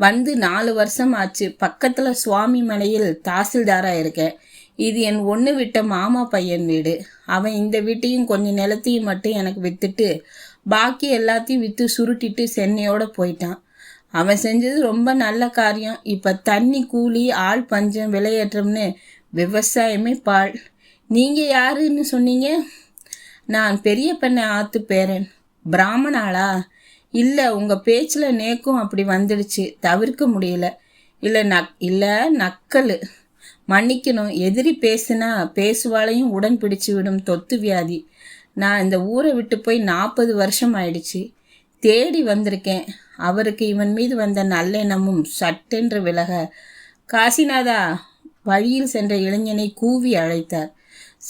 வந்து 4 வருஷம் ஆச்சு. பக்கத்தில் சுவாமி மலையில் தாசில்தாராக இருக்கேன். இது என் ஒன்று விட்ட மாமா பையன் வீடு. அவன் இந்த வீட்டையும் கொஞ்சம் நிலத்தையும் மட்டும் எனக்கு விற்றுட்டு பாக்கி எல்லாத்தையும் விற்று சுருட்டிட்டு சென்னையோட போயிட்டான். அவன் செஞ்சது ரொம்ப நல்ல காரியம். இப்போ தண்ணி கூலி ஆள் பஞ்சம் விலையேற்றம்னு விவசாயமே பால். நீங்கள் யாருன்னு சொன்னீங்க? நான் பெரிய பண்ணை ஆத்து பேரன். பிராமணாளா? இல்லை, உங்கள் பேச்சில் நேக்கும் அப்படி வந்துடுச்சு, தவிர்க்க முடியல. இல்லை நக்கல், மன்னிக்கணும். எதிரி பேசுனா பேசுவாளையும் உடன் பிடிச்சு விடும் தொத்து வியாதி. நான் இந்த ஊரை விட்டு போய் 40 வருஷம் ஆயிடுச்சு. தேடி வந்திருக்கேன். அவருக்கு இவன் மீது வந்த நல்லெண்ணமும் சட்டென்று விலக, காசிநாதா, வழியில் சென்ற இளைஞனை கூவி அழைத்தார்.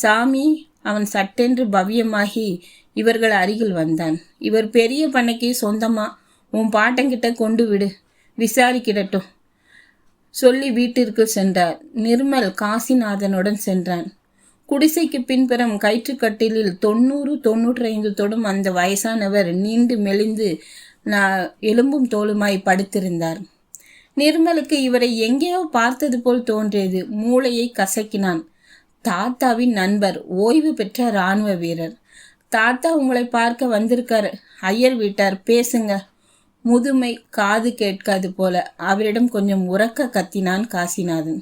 சாமி. அவன் சட்டென்று பவ்யமாகி இவர்கள் அருகில் வந்தான். இவர் பெரிய பண்ணைக்கு சொந்தமா, உன் பாட்டங்கிட்ட கொண்டு விடு, விசாரிக்கிடட்டும் சொல்லி வீட்டிற்கு சென்றார். நிர்மல் காசிநாதனுடன் சென்றான். குடிசைக்கு பின்புறம் கயிற்றுக்கட்டிலில் 90-95 தொடும் அந்த வயசானவர் நீண்டு மெலிந்து எலும்பும் தோலுமாய் படுத்திருந்தார். நிர்மலுக்கு இவரை எங்கேயோ பார்த்தது போல் தோன்றியது. மூளையை கசக்கினான். தாத்தாவின் நண்பர், ஓய்வு பெற்ற இராணுவ வீரர். தாத்தா உங்களை பார்க்க வந்திருக்காரு. ஐயர் வீட்டார், பேசுங்க. முதுமை காது கேட்காது போல அவரிடம் கொஞ்சம் உரக்க கத்தினான் காசிநாதன்.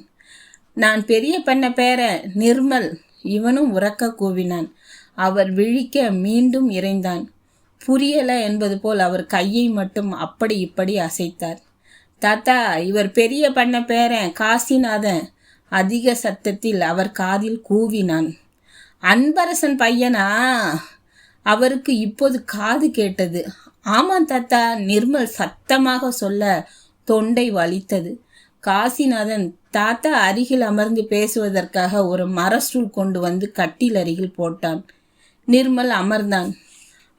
நான் பெரிய பண்ண பேர நிர்மல். இவனும் உரக்க கூவினான். அவர் விழிக்க மீண்டும் இறைந்தான். புரியல என்பது போல் அவர் கையை மட்டும் அப்படி இப்படி அசைத்தார். தாத்தா, இவர் பெரிய பண்ண பேரன் காசிநாதன். அதிக சத்தத்தில் அவர் காதில் கூவினான். அன்பரசன் பையனா? அவருக்கு இப்போது காது கேட்டது. ஆமாம் தாத்தா, நிர்மல் சத்தமாக சொல்ல தொண்டை வலித்தது. காசிநாதன் தாத்தா அருகில் அமர்ந்து பேசுவதற்காக ஒரு மரஸ்டூல் கொண்டு வந்து கட்டில் அருகில் போட்டான். நிர்மல் அமர்ந்தான்.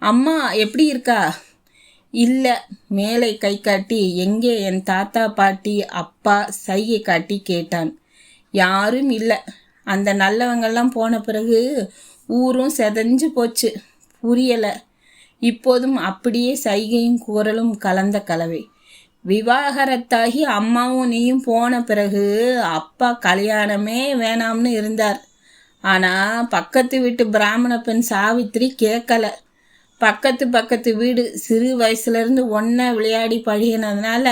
அம்மா எப்படி இருக்கா? இல்லை. மேலே கை காட்டி எங்கே என் தாத்தா பாட்டி அப்பா சைகை காட்டி கேட்டான். யாரும் இல்லை. அந்த நல்லவங்கெல்லாம் போன பிறகு ஊரும் செதஞ்சு போச்சு. புரியலை. இப்போதும் அப்படியே சைகையும் குரலும் கலந்த கலவை. விவாகரத்தாகி அம்மாவும் நீயும் போன பிறகு அப்பா கல்யாணமே வேணாம்னு இருந்தார். ஆனால் பக்கத்து வீட்டு பிராமண பெண் சாவித்திரி கேட்கல. பக்கத்து வீடு, சிறு வயசுலேருந்து ஒன்றா விளையாடி பழகினதுனால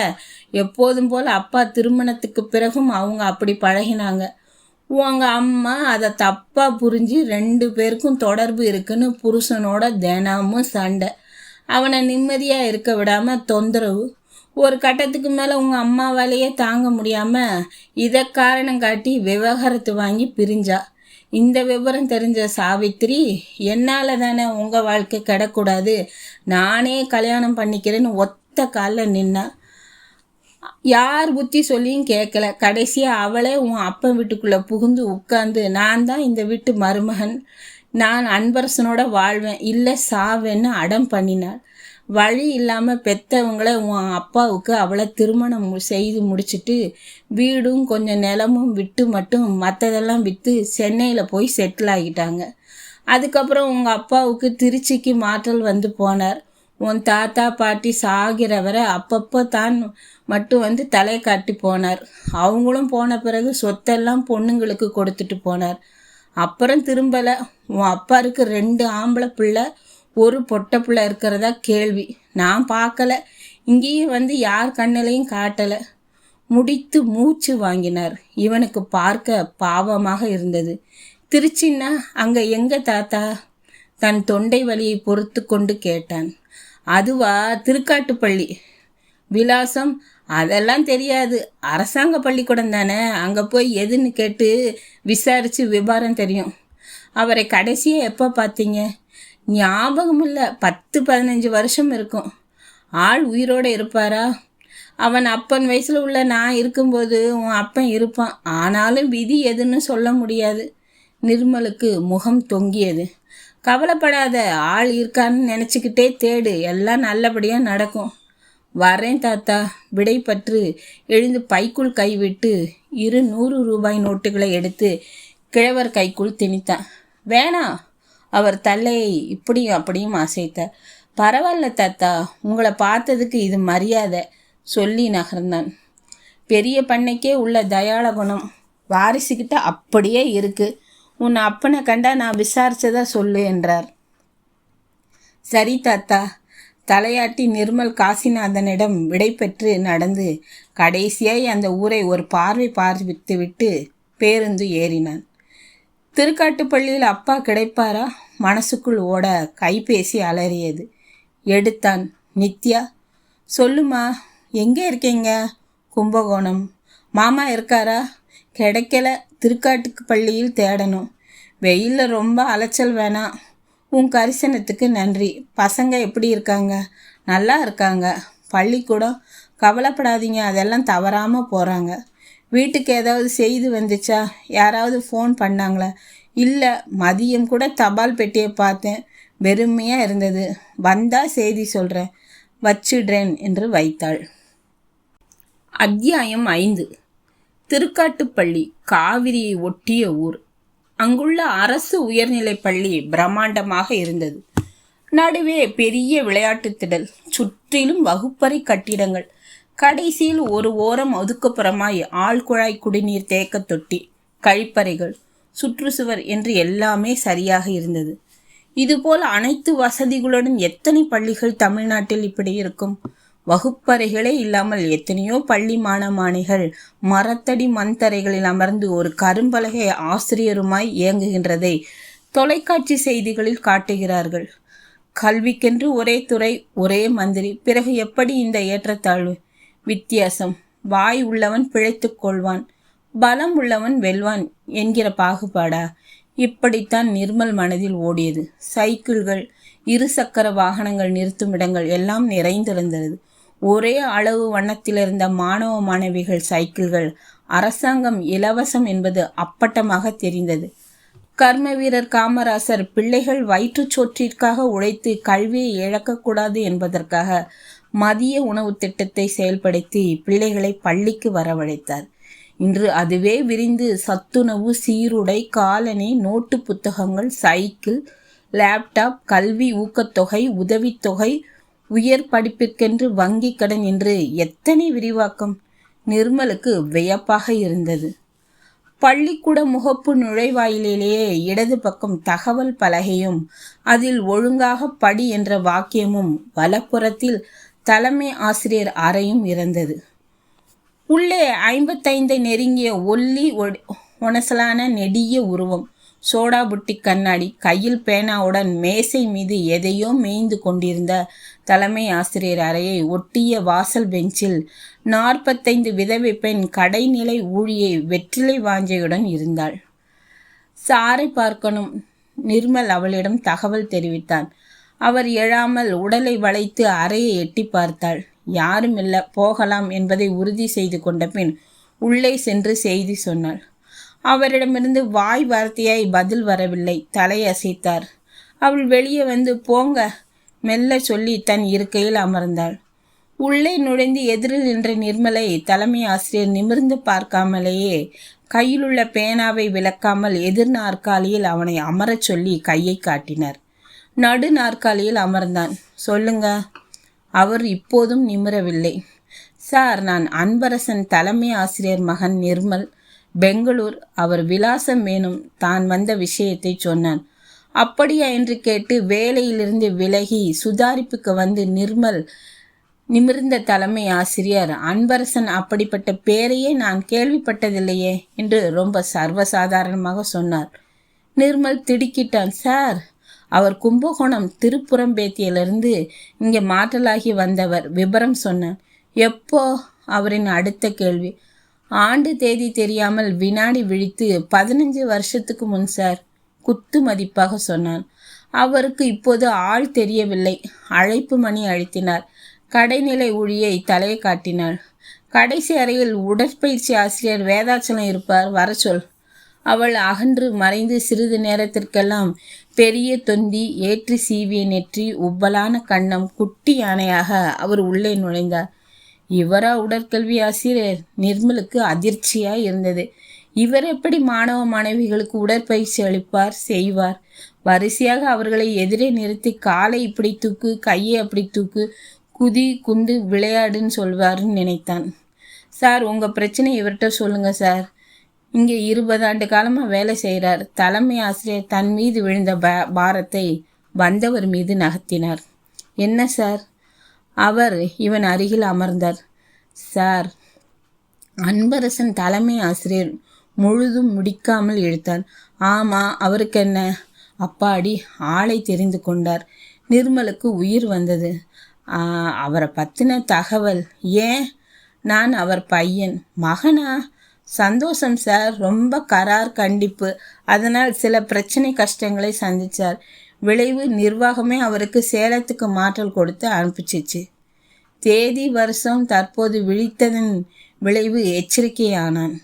எப்போதும் போல் அப்பா திருமணத்துக்கு பிறகும் அவங்க அப்படி பழகினாங்க. உங்க அம்மா அதை தப்பாக புரிஞ்சு 2 பேருக்கும் தொடர்பு இருக்குன்னு புருஷனோட தினமும் சண்டை. அவனை நிம்மதியாக இருக்க விடாமல் தொந்தரவு. ஒரு கட்டத்துக்கு மேலே உங்கள் அம்மாவாலேயே தாங்க முடியாமல் இதை காரணம் காட்டி விவாகரத்து வாங்கி பிரிஞ்சா. இந்த விவரம் தெரிஞ்ச சாவித்திரி, என்னால் தானே உங்கள் வாழ்க்கை கிடக்கூடாது, நானே கல்யாணம் பண்ணிக்கிறேன்னு ஒத்த காலில் நின்னா. யார் புத்தி சொல்லியும் கேட்கல. கடைசியாக அவளே உன் அப்பன் வீட்டுக்குள்ளே புகுந்து உட்காந்து, நான் தான் இந்த வீட்டு மருமகன், நான் அன்பரசனோட வாழ்வேன் இல்லை சாவேன்னு அடம் பண்ணினாள். வழி இல்லாமல் பெற்றவங்கள உன் அப்பாவுக்கு அவளை திருமணம் செய்து முடிச்சுட்டு வீடும் கொஞ்சம் நிலமும் விட்டு மட்டும் மற்றதெல்லாம் விற்று சென்னையில் போய் செட்டில் ஆகிட்டாங்க. அதுக்கப்புறம் உங்கள் அப்பாவுக்கு திருச்சிக்கு மாற்றல் வந்து போனார். உன் தாத்தா பாட்டி சாகிறவரை அப்பப்போ தான் மட்டும் வந்து தலை காட்டி போனார். அவங்களும் போன பிறகு சொத்தெல்லாம் பொண்ணுங்களுக்கு கொடுத்துட்டு போனார். அப்புறம் திரும்பலை. உன் அப்பாருக்கு 2 ஆம்பளை பிள்ளை, ஒரு பொட்டை பிள்ளை இருக்கிறதா கேள்வி. நான் பார்க்கல. இங்கேயும் வந்து யார் கண்ணிலையும் காட்டலை. முடித்து மூச்சு வாங்கினார். இவனுக்கு பார்க்க பாவமாக இருந்தது. திருச்சின்னா அங்கே எங்கே தாத்தா? தன் தொண்டை வலியை பொறுத்து கொண்டு கேட்டான். அதுவா, திருக்காட்டுப்பள்ளி. விலாசம் அதெல்லாம் தெரியாது. அரசாங்க பள்ளிக்கூடம் தானே, அங்கே போய் எதுன்னு கேட்டு விசாரித்து விபாரம் தெரியும். அவரை கடைசியாக எப்போ பார்த்தீங்க? ஞாபகம் இல்லை. 10-15 வருஷம் இருக்கும். ஆள் உயிரோடு இருப்பாரா? அவன் அப்பன் வயசில் உள்ள நான் இருக்கும்போது உன் அப்பன் இருப்பான். ஆனாலும் விதி எதுன்னு சொல்ல முடியாது. நிர்மலுக்கு முகம் தொங்கியது. கவலைப்படாத, ஆள் இருக்கான்னு நினச்சிக்கிட்டே தேடு, எல்லாம் நல்லபடியாக நடக்கும். வரேன் தாத்தா. விடை பற்று எழுந்து பைக்குள் கைவிட்டு 2 100 ரூபாய் நோட்டுகளை எடுத்து கிழவர் கைக்குள் திணித்தான். வேணாம். அவர் தலையை இப்படியும் அப்படியும் அசைத்தார். பரவாயில்ல தாத்தா, உங்களை பார்த்ததுக்கு இது மரியாதை சொல்லி நகர்ந்தான். பெரிய பண்ணைக்கே உள்ள தயாள குணம் வாரிசுக்கிட்ட அப்படியே இருக்கு. உன் அப்பனை கண்டா நான் விசாரிச்சதா சொல்லு என்றார். சரி தாத்தா. தலையாட்டி நிர்மல் காசிநாதனிடம் விடை பெற்று நடந்து கடைசியாய் அந்த ஊரை ஒரு பார்வை பார்த்துவிட்டு பேருந்து ஏறினான். திருக்காட்டுப்பள்ளியில் அப்பா கிடைப்பாரா? மனசுக்குள் ஓட கைபேசி அலறியது. எடுத்தான். நித்யா. சொல்லுமா, எங்கே இருக்கீங்க? கும்பகோணம். மாமா இருக்காரா? கிடைக்கல. திருக்காட்டுக்கு பள்ளியில் தேடணும். வெயிலில் ரொம்ப அலைச்சல் வேணாம். உன் கரிசனத்துக்கு நன்றி. பசங்க எப்படி இருக்காங்க? நல்லா இருக்காங்க. பள்ளிக்கூடம்? கவலைப்படாதீங்க, அதெல்லாம் தவறாமல் போகிறாங்க. வீட்டுக்கு ஏதாவது செய்தி வந்துச்சா? யாராவது ஃபோன் பண்ணாங்களா? இல்லை, மதியம் கூட தபால் பெட்டியை பார்த்தேன். வெறுமையாக இருந்தது. வந்தா செய்தி சொல்கிறேன். வச்சிடுறேன் என்று வைத்தாள். அத்தியாயம் 5. திருக்காட்டுப்பள்ளி காவிரியை ஒட்டிய ஊர். அங்குள்ள அரசு உயர்நிலைப் பள்ளி பிரம்மாண்டமாக இருந்தது. நடுவே பெரிய விளையாட்டு திடல், சுற்றிலும் வகுப்பறை கட்டிடங்கள், கடைசியில் ஒரு ஓரம் ஒதுக்குப்புறமாய் ஆழ்குழாய் குடிநீர் தேக்க தொட்டி, கழிப்பறைகள், சுற்றுச்சுவர் என்று எல்லாமே சரியாக இருந்தது. இதுபோல் அனைத்து வசதிகளுடன் எத்தனை பள்ளிகள் தமிழ்நாட்டில் இப்படி இருக்கும்? வகுப்பறைகளே இல்லாமல் எத்தனையோ பள்ளி மாணமானிகள் மரத்தடி மண்தரைகளில் அமர்ந்து ஒரு கரும்பலகை ஆசிரியருமாய் இயங்குகின்றதை தொலைக்காட்சி செய்திகளில் காட்டுகிறார்கள். கல்விக்கென்று ஒரே துறை, ஒரே மந்திரி. பிறகு எப்படி இந்த ஏற்றத்தாழ்வு? வித்தியாசம். வாய் உள்ளவன் பிழைத்து கொள்வான், பலம் உள்ளவன் வெல்வான் என்கிற பாகுபாடா? இப்படித்தான் நிர்மல் மனதில் ஓடியது. சைக்கிள்கள், இருசக்கர வாகனங்கள் நிறுத்தும் இடங்கள் எல்லாம் நிறைந்திருந்தது. ஒரே அளவு வண்ணத்திலிருந்த மாணவ மாணவிகள் சைக்கிள்கள் அரசாங்கம் இலவசம் என்பது அப்பட்டமாக தெரிந்தது. கர்ம வீரர் காமராசர் பிள்ளைகள் வயிற்றுச்சோற்றிற்காக உழைத்து கல்வியை இழக்கக்கூடாது என்பதற்காக மதிய உணவு திட்டத்தை செயல்படுத்தி பிள்ளைகளை பள்ளிக்கு வரவழைத்தார். இன்று அதுவே விரிந்து சத்துணவு, சீருடை, காலணி, நோட்டு புத்தகங்கள், சைக்கிள், லேப்டாப், கல்வி ஊக்கத்தொகை, உதவித்தொகை, உயர் படிப்பிற்கென்று வங்கி கடன் என்று எத்தனை விரிவாக்கம்! நிர்மலுக்கு வியப்பாக இருந்தது. பள்ளிக்கூட முகப்பு நுழைவாயிலேயே இடது பக்கம் தகவல் பலகையும் அதில் ஒழுங்காக படி என்ற வாக்கியமும், வலப்புறத்தில் தலைமை ஆசிரியர் அறையும் இருந்தது. உள்ளே 55 நெருங்கிய ஒல்லி ஒனசலான நெடிய உருவம், சோடா புட்டி கண்ணாடி, கையில் பேனாவுடன் மேசை மீது எதையோ மேய்ந்து கொண்டிருந்த தலைமை ஆசிரியர் அறையை ஒட்டிய வாசல் பெஞ்சில் 45 விதவை பெண் கடைநிலை ஊழியை வெற்றிலை வாஞ்சையுடன் இருந்தாள். சாரை பார்க்கணும். நிர்மல் அவளிடம் தகவல் தெரிவித்தான். அவர் எழாமல் உடலை வளைத்து அறையை எட்டி பார்த்தாள். யாரும் இல்லை, போகலாம் என்பதை உறுதி செய்து கொண்ட பின் உள்ளே சென்று செய்தி சொன்னாள். அவரிடமிருந்து வாய் வார்த்தையாய் பதில் வரவில்லை. தலையசைத்தார். அவள் வெளியே வந்து போங்க மெல்ல சொல்லி தன் இருக்கையில் அமர்ந்தாள். உள்ளே நுழைந்து எதிரில் நின்ற நிர்மலை தலைமை ஆசிரியர் நிமிர்ந்து பார்க்காமலேயே கையிலுள்ள பேனாவை விளக்காமல் எதிர் நாற்காலியில் அவனை அமரச் சொல்லி கையை காட்டினார். நடு நாற்காலியில் அமர்ந்தான். சொல்லுங்க. அவர் இப்போதும் நிமிரவில்லை. சார், நான் அன்பரசன் தலைமை ஆசிரியர் மகன் நிர்மல், பெங்களூர். அவர் விலாசம் வேணும். தான் வந்த விஷயத்தை சொன்னான். அப்படியா என்று கேட்டு வேலையிலிருந்து விலகி சுதாரிப்புக்கு வந்து நிர்மல் நிமிர்ந்த தலைமை ஆசிரியர், அன்பரசன் அப்படிப்பட்ட பேரையே நான் கேள்விப்பட்டதில்லையே என்று ரொம்ப சர்வசாதாரணமாக சொன்னார். நிர்மல் திடுக்கிட்டான். சார், அவர் கும்பகோணம் திருப்புறம்பேத்தியிலிருந்து இங்கே மாற்றலாகி வந்தவர். விபரம் சொன்னான். எப்போ? அவரின் அடுத்த கேள்வி. ஆண்டு தேதி தெரியாமல் வினாடி விழித்து 15 வருஷத்துக்கு முன் சார். குத்து மதிப்பாக சொன்னான். அவருக்கு இப்போது ஆள் தெரியவில்லை. அழைப்பு மணி அழுத்தினார். கடைநிலை ஊழியை தலையை காட்டினாள். கடைசி அறையில் உடற்பயிற்சி ஆசிரியர் வேதாச்சலம் இருப்பார், வர சொல். அவள் அகன்று மறைந்து சிறிது நேரத்திற்கெல்லாம் பெரிய தொந்தி, ஏற்றி சீவிய நெற்றி, உப்பலான கன்னம், குட்டி யானையாக அவர் உள்ளே நுழைந்தார். இவரா உடற்கல்வி ஆசிரியர்? நிர்மலுக்கு அதிர்ச்சியாய் இருந்தது. இவர் எப்படி மாணவ மாணவிகளுக்கு உடற்பயிற்சி அளிப்பார், செய்வார்? வரிசையாக அவர்களை எதிரே நிறுத்தி காலை இப்படி தூக்கு, கையை அப்படி தூக்கு, குதி குந்து விளையாடுன்னு சொல்வாருன்னு நினைத்தான். சார், உங்கள் பிரச்சனை இவர்கிட்ட சொல்லுங்கள் சார். இங்கே 20 ஆண்டு காலமாக வேலை செய்கிறார். தலைமை ஆசிரியர் தன் மீது விழுந்த பாரத்தை வந்தவர் மீது நகர்த்தினார். என்ன சார்? அவர் இவன் அருகில் அமர்ந்தார். சார், அன்பரசன் தலைமை ஆசிரியர் முழுதும் முடிக்காமல் இழுத்தார். ஆமாம், அவருக்கு என்ன? அப்பாடி, ஆளை தெரிந்து கொண்டார். நிர்மலுக்கு உயிர் வந்தது. அவரை பற்றின தகவல்? ஏன், நான் அவர் பையன். மகனா? சந்தோஷம் சார். ரொம்ப கரார், கண்டிப்பு. அதனால் சில பிரச்சனை கஷ்டங்களை சந்தித்தார். விளைவு நிர்வாகமே அவருக்கு சேலத்துக்கு மாற்றல் கொடுத்து அனுப்பிச்சிச்சு. தேதி வருஷம் தற்போது விழித்ததன் விளைவு எச்சரிக்கையானான்.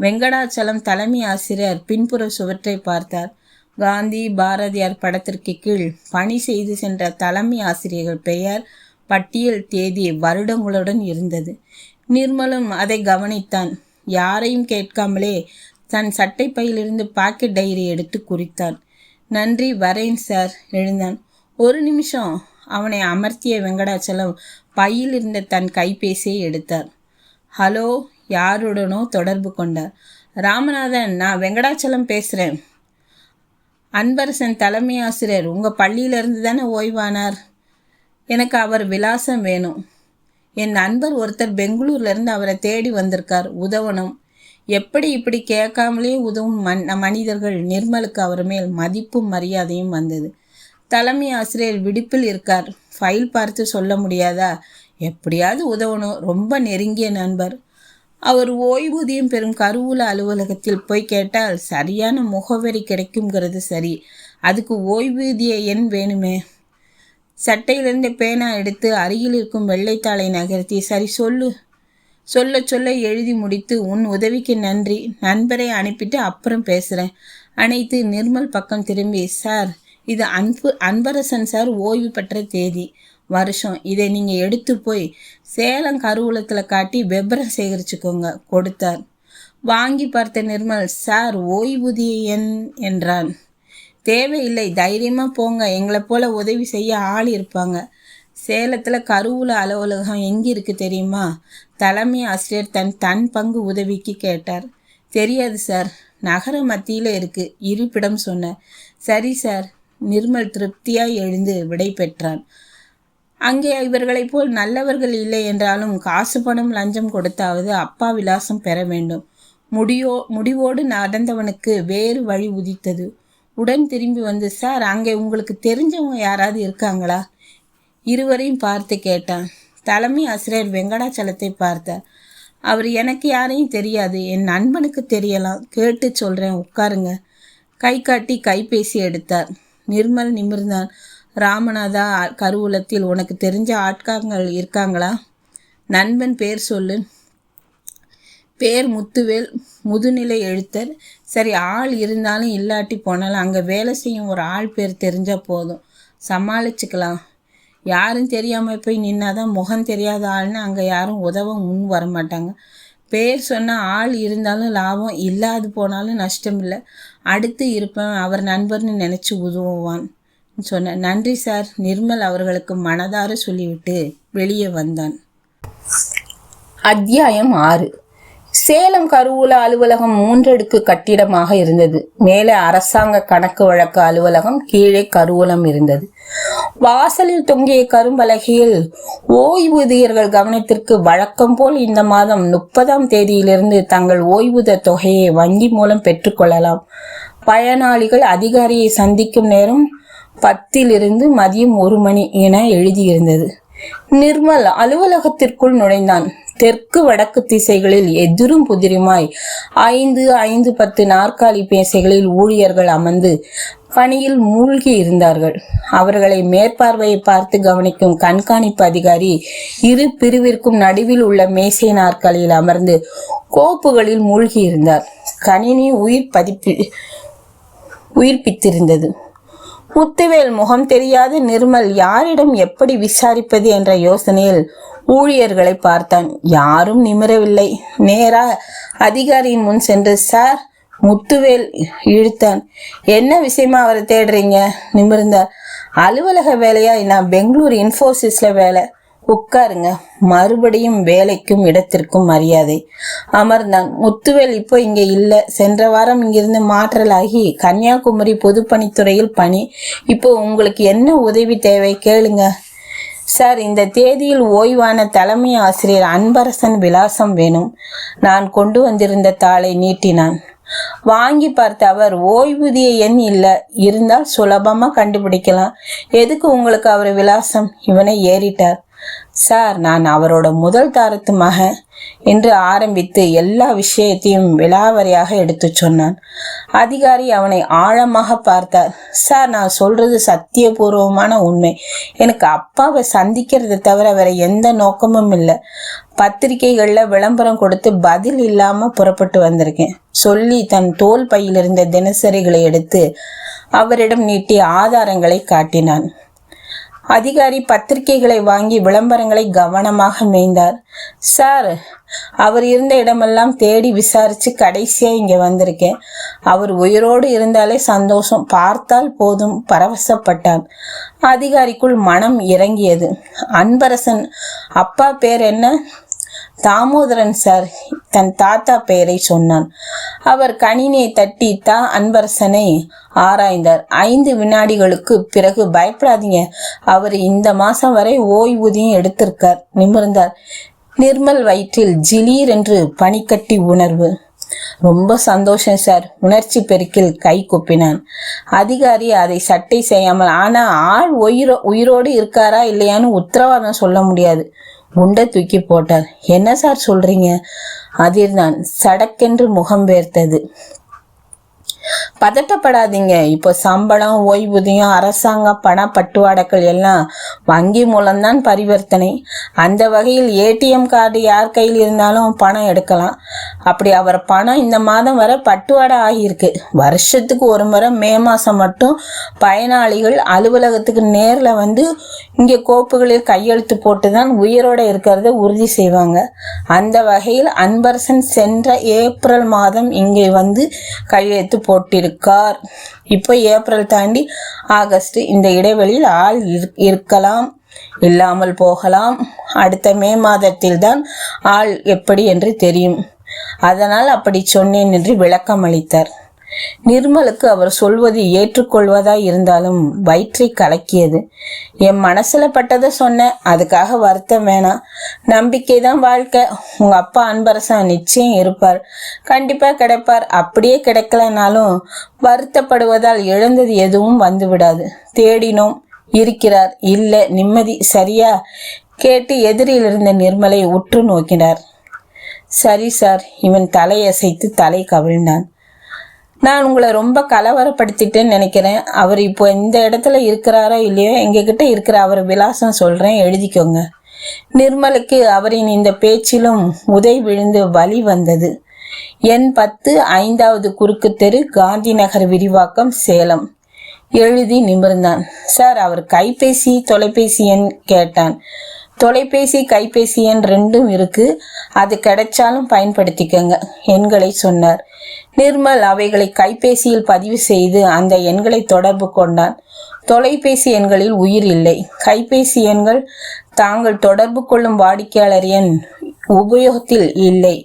வெங்கடாச்சலம் தலைமை ஆசிரியர் பின்புற சுவற்றை பார்த்தார். காந்தி, பாரதியார் படத்திற்கு கீழ் பணி செய்து சென்ற தலைமை ஆசிரியர்கள் பெயர், பட்டியல், தேதி, வருடங்களுடன் இருந்தது. நிர்மலும் அதை கவனித்தான். யாரையும் கேட்காமலே தன் சட்டை பையிலிருந்து பாக்கெட் டைரி எடுத்து குறித்தான். நன்றி, வரேன் சார். எழுந்தான். ஒரு நிமிஷம். அவனை அமர்த்திய வெங்கடாச்சலம் பையில் இருந்த தன் கைபேசியை எடுத்தார். ஹலோ, யாருடனோ தொடர்பு கொண்டார். ராமநாதன், நான் வெங்கடாச்சலம் பேசுகிறேன். அன்பரசன் தலைமை ஆசிரியர் உங்கள் பள்ளியிலேருந்து தானே ஓய்வானார்? எனக்கு அவர் விலாசம் வேணும். என் நண்பர் ஒருத்தர் பெங்களூர்லேருந்து அவரை தேடி வந்திருக்கார், உதவணும். எப்படி இப்படி கேட்காமலே உதவும் மனிதர்கள். நிர்மலுக்கு அவர் மேல் மதிப்பும் மரியாதையும் வந்தது. தலைமை ஆசிரியர் விடுப்பில் இருக்கார், ஃபைல் பார்த்து சொல்ல முடியாதா? எப்படியாவது உதவணும். ரொம்ப நெருங்கிய நண்பர். அவர் ஓய்வூதியம் பெறும் கருவூல அலுவலகத்தில் போய் கேட்டால் சரியான முகவரி கிடைக்குங்கிறது சரி. அதுக்கு ஓய்வூதிய எண் வேணுமே. சட்டையிலிருந்து பேனா எடுத்து அருகில் இருக்கும் வெள்ளைத்தாளை நகர்த்தி, சரி சொல்லு. சொல்ல சொல்ல எழுதி முடித்து, உன் உதவிக்கு நன்றி. நண்பரை அனுப்பிட்டு அப்புறம் பேசுகிறேன். அனைத்து நிர்மல் பக்கம் திரும்பி, சார், இது அன்பரசன் சார் ஓய்வு பெற்ற தேதி, வருஷம். இதை நீங்கள் எடுத்து போய் சேலம் கருவூலத்தில் காட்டி விபரம் சேகரிச்சுக்கோங்க. கொடுத்தார். வாங்கி பார்த்த நிர்மல், சார், ஓய்வூதிய எண் என்றான். தேவையில்லை, தைரியமாக போங்க. எங்களை போல் உதவி செய்ய ஆள் இருப்பாங்க. சேலத்தில் கருவூல அலுவலகம் எங்கே இருக்குது தெரியுமா? தலைமை ஆசிரியர் தன் பங்கு உதவிக்கு கேட்டார். தெரியாது சார், நகர மத்தியில் இருக்குது. இருப்பிடம் சொன்னார். சரி சார். நிர்மல் திருப்தியாய் எழுந்து விடை பெற்றான். அங்கே இவர்களைப் போல் நல்லவர்கள் இல்லை என்றாலும் காசு பணம் லஞ்சம் கொடுத்தாவது அப்பா விலாசம் பெற வேண்டும். முடிவோடு நடந்தவனுக்கு வேறு வழி உதித்தது. உடன் திரும்பி வந்து, சார், அங்கே உங்களுக்கு தெரிஞ்சவங்க யாராவது இருக்காங்களா? இருவரையும் பார்த்து கேட்டான். தலைமை ஆசிரியர் வெங்கடாச்சலத்தை பார்த்தார். அவர் எனக்கு யாரையும் தெரியாது, என் நண்பனுக்கு தெரியலாம், கேட்டு சொல்கிறேன், உட்காருங்க. கை காட்டி கைபேசி எடுத்தார். நிர்மல் நிமிர்ந்தான். ராமநாதா, கருவூலத்தில் உனக்கு தெரிஞ்ச ஆட்காரங்கள் இருக்காங்களா? நண்பன் பேர் சொல்லு. பேர் முத்துவேல், முதுநிலை எழுத்தர். சரி, ஆள் இருந்தாலும் இல்லாட்டி போனாலும் அங்கே வேலை செய்யும் ஒரு ஆள் பேர் தெரிஞ்சால் போதும், சமாளிச்சுக்கலாம். யாரும் தெரியாமல் போய் நின்னாதான் முகம் தெரியாத ஆள்னு அங்கே யாரும் உதவ முன் வரமாட்டாங்க. பேர் சொன்னால் ஆள் இருந்தாலும் லாபம், இல்லாது போனாலும் நஷ்டம் இல்லை. அடுத்து இருப்பேன், அவர் நண்பர்னு நினச்சி உதவுவான் சொன்னேன். நன்றி சார். நிர்மல் அவர்களுக்கு மனதார சொல்லிவிட்டு வெளியே வந்தான். அத்தியாயம் 6. சேலம் கருவூல அலுவலகம் 3 அடுக்கு கட்டிடமாக இருந்தது. மேலே அரசாங்க கணக்கு வழக்கு அலுவலகம், கீழே கருவூலம் இருந்தது. வாசலில் தொங்கிய கரும்பலகையில் ஓய்வூதியர்கள் கவனத்திற்கு வழக்கம் போல் இந்த மாதம் 30ஆம் தேதியிலிருந்து தங்கள் ஓய்வூதிய தொகையை வங்கி மூலம் பெற்றுக்கொள்ளலாம். பயனாளிகள் அதிகாரியை சந்திக்கும் நேரம் 10 மதியம் 1 மணி என எழுதியிருந்தது. நிர்மல் அலுவலகத்திற்குள் நுழைந்தான். தெற்கு வடக்கு திசைகளில் எதிரும் புதிருமாய் 5, 10 நாற்காலி மேசைகளில் ஊழியர்கள் அமர்ந்து பணியில் மூழ்கி இருந்தார்கள். அவர்களை மேற்பார்வையை பார்த்து கவனிக்கும் கண்காணிப்பு அதிகாரி இரு பிரிவிற்கும் நடுவில் உள்ள மேசை நாற்காலியில் அமர்ந்து கோப்புகளில் மூழ்கி இருந்தார். கணினி உயிர்ப்பித்திருந்தது. முத்துவேல் முகம் தெரியாத நிர்மல் யாரிடம் எப்படி விசாரிப்பது என்ற யோசனையில் ஊழியர்களை பார்த்தான். யாரும் நிமிரவில்லை. நேரா அதிகாரியின் முன் சென்று, சார், முத்துவேல் இழுத்தான். என்ன விஷயமா அவரை தேடுறீங்க? நிமிர்ந்தார். அலுவலக வேலையா? நான் பெங்களூர் இன்ஃபோசிஸ்ல வேலை. உட்காருங்க. மறுபடியும் வேலைக்கும் இடத்திற்கும் மரியாதை. அமர்ந்தான். முத்துவேல் இப்போ இங்க இல்ல. சென்ற வாரம் இங்கிருந்து மாற்றலாகி கன்னியாகுமரி பொதுப்பணித்துறையில் பணி. இப்போ உங்களுக்கு என்ன உதவி தேவை கேளுங்க. சார், இந்த தேதியில் ஓய்வான தலைமை ஆசிரியர் அன்பரசன் விலாசம் வேணும். நான் கொண்டு வந்திருந்த தாளை நீட்டினான். வாங்கி பார்த்த அவர், ஓய்வூதிய எண் இல்லை, இருந்தால் சுலபமா கண்டுபிடிக்கலாம். எதுக்கு உங்களுக்கு அவர் விலாசம்? இவனை ஏறிட்டார். சார், நான் அவரோட முதல் தாரத்து மகன் என்று ஆரம்பித்து எல்லா விஷயத்தையும் விலாவரியாக எடுத்து சொன்னான். அதிகாரி அவனை ஆழமாக பார்த்தார். சார், நான் சொல்றது சத்தியபூர்வமான உண்மை. எனக்கு அப்பாவை சந்திக்கிறத தவிர வேற எந்த நோக்கமும் இல்லை. பத்திரிகைகள்ல விளம்பரம் கொடுத்து பதில் இல்லாம புறப்பட்டு வந்திருக்கேன் சொல்லி தன் தோல் பையில் இருந்த தினசரிகளை எடுத்து அவரிடம் நீட்டி ஆதாரங்களை காட்டினான். அதிகாரி பத்திரிகைகளை வாங்கி விளம்பரங்களை கவனமாக மேய்ந்தார். சார், அவர் இருந்த இடமெல்லாம் தேடி விசாரிச்சு கடைசியா இங்க வந்திருக்கேன். அவர் உயிரோடு இருந்தாலே சந்தோஷம், பார்த்தால் போதும் பரவசப்பட்டான். அதிகாரிக்குள் மனம் இறங்கியது. அன்பரசன் அப்பா பேர் என்ன? தாமோதரன் சார். தன் தாத்தா பெயரை சொன்னான். அவர் கணினியை தட்டி அன்பரசனை ஆராய்ந்தார். 5 வினாடிகளுக்கு பிறகு, பயப்படாதீங்க, அவர் இந்த மாசம் வரை ஓய்வூதியம் எடுத்திருக்கார். நிமிர்ந்தார். நிர்மல் வயிற்றில் ஜிலீர் என்று பனிக்கட்டி உணர்வு. ரொம்ப சந்தோஷம் சார். உணர்ச்சி பெருக்கில் கை கூப்பினான். அதிகாரி அதை சட்டை செய்யாமல், ஆனா ஆள் உயிரோடு இருக்காரா இல்லையான்னு உத்தரவாதம் சொல்ல முடியாது. உண்டை தூக்கி போட்டார். என்ன சார் சொல்றீங்க? அதிர்தான். சடக்கென்று முகம் வேர்த்தது. பதட்டப்படாதீங்க. இப்போ சம்பளம், ஓய்வூதியம், அரசாங்க பண பட்டுவாடங்கள் எல்லாம் வங்கி மூலம்தான் பரிவர்த்தனை. அந்த வகையில் ஏடிஎம் கார்டு யார் கையில் இருந்தாலும் பணம் எடுக்கலாம். அப்படி அவர் பணம் இந்த மாதம் வர பட்டுவாடை ஆகியிருக்கு. வருஷத்துக்கு ஒரு முறை மே மாசம் மட்டும் பயனாளிகள் அலுவலகத்துக்கு நேர்ல வந்து இங்கே கோப்புகளில் கையெழுத்து போட்டுதான் உயிரோட இருக்கிறத உறுதி செய்வாங்க. அந்த வகையில் அன்பரசன் சென்ற ஏப்ரல் மாதம் இங்கே வந்து கையெழுத்து போட்டிருக்கார். இப்போ ஏப்ரல் தாண்டி ஆகஸ்ட். இந்த இடைவெளியில் ஆள் இருக்கலாம், இல்லாமல் போகலாம். அடுத்த மே மாதத்தில் தான் ஆள் எப்படி என்று தெரியும். அதனால் அப்படி சொன்னேன் என்று விளக்கம் அளித்தார். நிர்மலுக்கு அவர் சொல்வது ஏற்றுக்கொள்வதா இருந்தாலும் வயிற்றை கலக்கியது. என் மனசுல பட்டதை சொன்னேன், அதுக்காக வருத்தம் வேணாம். நம்பிக்கை தான் வாழ்க்கை. உங்க அப்பா அன்பரசன் நிச்சயம் இருப்பார், கண்டிப்பா கிடைப்பார். அப்படியே கிடைக்கலனாலும் வருத்தப்படுவதால் இழந்தது எதுவும் வந்து விடாது. தேடினோம், இருக்கிறார். இல்ல, நிம்மதி. சரியா கேட்டு எதிரில் இருந்த நிர்மலை உற்று நோக்கினார். சரி சார். இவன் தலையசைத்து தலை கவிழ்ந்தான். நான் உங்களை ரொம்ப கலவரப்படுத்திட்டேன்னு நினைக்கிறேன். அவர் இப்போ இந்த இடத்துல இருக்கிறாரோ இல்லையோ, எங்ககிட்ட இருக்கிற அவர் விலாசம் சொல்றேன், எழுதிக்கோங்க. நிர்மலுக்கு அவரின் இந்த பேச்சிலும் உதை விழுந்து வலி வந்தது. எண் 10, 5வது குறுக்கு தெரு, காந்தி நகர் விரிவாக்கம், சேலம். எழுதி நிமிர்ந்தான். சார், அவர் கைபேசி தொலைபேசி எண் கேட்டான். தொலைபேசி கைபேசி எண் 2ம் இருக்கு, அது கிடைச்சாலும் பயன்படுத்திக்கங்க எண்களை சொன்னார். நிர்மல் அவைகளை கைபேசியில் பதிவு செய்து அந்த எண்களை தொடர்பு கொண்டான். தொலைபேசி எண்களில் உயிர் இல்லை. கைபேசி எண்கள் தாங்கள் தொடர்பு கொள்ளும் வாடிக்கையாளர் எண் உபயோகத்தில் இல்லை.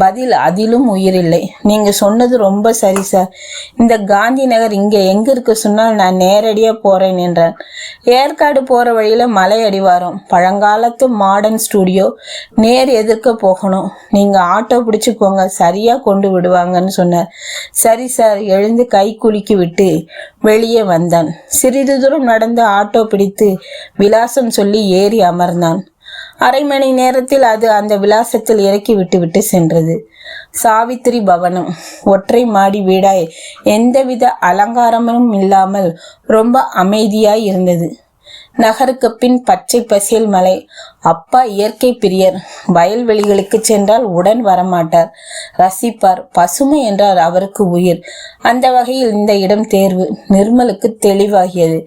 பதில், அதிலும் உயிரில்லை. நீங்க சொன்னது ரொம்ப சரி சார். இந்த காந்தி நகர் இங்க எங்க இருக்கு சொன்னால் நான் நேரடியா போறேன் என்றான். ஏற்காடு போற வழியில மலை அடிவாரம், பழங்காலத்து மாடர்ன் ஸ்டுடியோ, நேர் எதிர்க்க போகணும். நீங்க ஆட்டோ பிடிச்சு போங்க, சரியா கொண்டு விடுவாங்கன்னு சொன்னார். சரி சார். எழுந்து கை குலுக்கி விட்டு வெளியே வந்தான். சிறிது தூரம் நடந்து ஆட்டோ பிடித்து விலாசம் சொல்லி ஏறி அமர்ந்தான். அரை மணி நேரத்தில் அது அந்த விலாசத்தில் இறக்கி விட்டு சென்றது. சாவித்திரி பவனம். ஒற்றை மாடி வீடாய், எந்தவித அலங்காரமும் இல்லாமல் ரொம்ப அமைதியாய் இருந்தது. நகருக்கு பின் பச்சை பசேல் மலை. அப்பா இயற்கை பிரியர். வயல்வெளிகளுக்கு சென்றால் உடன் வரமாட்டார், ரசிப்பார். பசுமை என்றார் அவருக்கு உயிர். அந்த வகையில் இந்த இடம் தேர்வு. நிர்மலுக்கு தெளிவாகியது.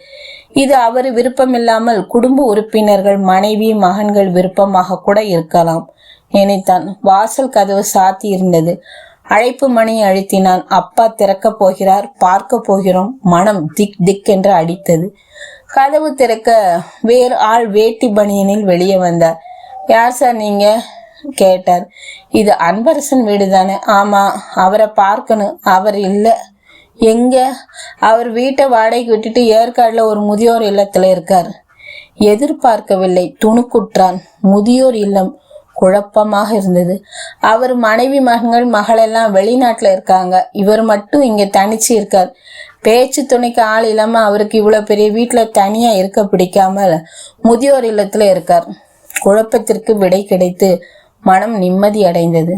இது அவர் விருப்பமில்லாமல் குடும்ப உறுப்பினர்கள், மனைவி, மகன்கள் விருப்பமாக கூட இருக்கலாம் நினைத்தான். வாசல் கதவு சாத்தி இருந்தது. அழைப்பு மணி அழுத்தினான். அப்பா திறக்க போகிறார், பார்க்க போகிறோம். மனம் திக் திக் என்று அடித்தது. கதவு திறக்க வேறு ஆள் வேட்டி பனியனில் வெளியே வந்தார். யார் சார் நீங்க கேட்டார். இது அன்பரசன் வீடு தானே? ஆமா, அவரை பார்க்கணும். அவர் இல்லை. எங்க? அவர் வீட்டை வாடகைக்கு விட்டுட்டு ஏற்காடுல ஒரு முதியோர் இல்லத்துல இருக்கார். எதிர்பார்க்கவில்லை, துணுக்குற்றான். முதியோர் இல்லம். குழப்பமாக இருந்தது. அவர் மனைவி மகளெல்லாம் வெளிநாட்டுல இருக்காங்க. இவர் மட்டும் இங்க தனிச்சு இருக்கார். பேச்சு துணைக்கு ஆள் இல்லாம அவருக்கு இவ்வளவு பெரிய வீட்டுல தனியா இருக்க பிடிக்காமல் முதியோர் இல்லத்துல இருக்கார். குழப்பத்திற்கு விடை கிடைத்து மனம் நிம்மதி அடைந்தது.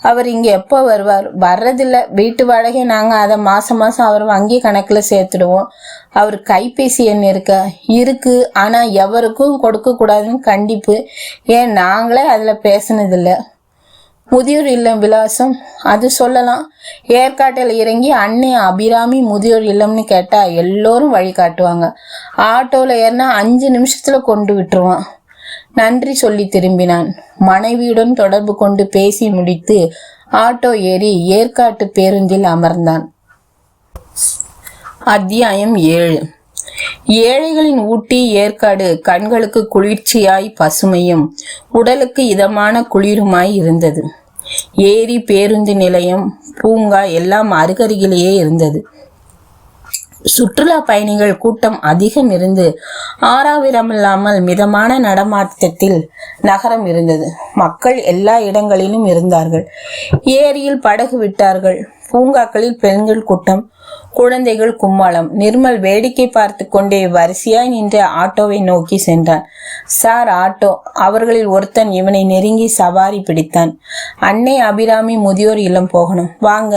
அவர் இங்க எப்போ வருவார்? வர்றதில்ல. வீட்டு வாடகை நாங்க அதை மாசம் அவர் வங்கி கணக்குல சேர்த்துடுவோம். அவர் கைபேசி எண் இருக்கு. ஆனா எவருக்கும் கொடுக்க கூடாதுன்னு கண்டிப்பு. ஏன் நாங்களே அதுல பேசினதில்ல. முதியோர் இல்லம் விலாசம் அது சொல்லலாம். ஏற்காட்டில் இறங்கி அன்னை அபிராமி முதியோர் இல்லம்னு கேட்டா எல்லோரும் வழி காட்டுவாங்க. ஆட்டோல ஏறினா 5 நிமிஷத்துல கொண்டு விட்டுருவான். நன்றி சொல்லி திரும்பினான். மனைவியுடன் தொடர்பு கொண்டு பேசி முடித்து ஆட்டோ ஏறி ஏற்காட்டு பேருந்தில் அமர்ந்தான். அத்தியாயம் 7. ஏழைகளின் ஊட்டி ஏற்காடு கண்களுக்கு குளிர்ச்சியாய் பசுமையும் உடலுக்கு இதமான குளிருமாய் இருந்தது. ஏரி, பேருந்து நிலையம், பூங்கா எல்லாம் அருகருகிலேயே இருந்தது. சுற்றுலா பயணிகள் கூட்டம் அதிகம் இருந்து ஆறாவிரமில்லாமல் மிதமான நடமாட்டத்தில் நகரம் இருந்தது. மக்கள் எல்லா இடங்களிலும் இருந்தார்கள். ஏரியில் படகு விட்டார்கள். பூங்காக்களில் பெண்கள் கூட்டம், குழந்தைகள் கும்மாளம். நிர்மல் வேடிக்கை பார்த்து கொண்டே வரிசையாய் நின்ற ஆட்டோவை நோக்கி சென்றான். Sir, auto. அவர்களில் ஒருத்தன் இவனை நெருங்கி சவாரி பிடித்தான். அன்னை அபிராமி முதியோர் இல்லம் போகணும், வாங்க.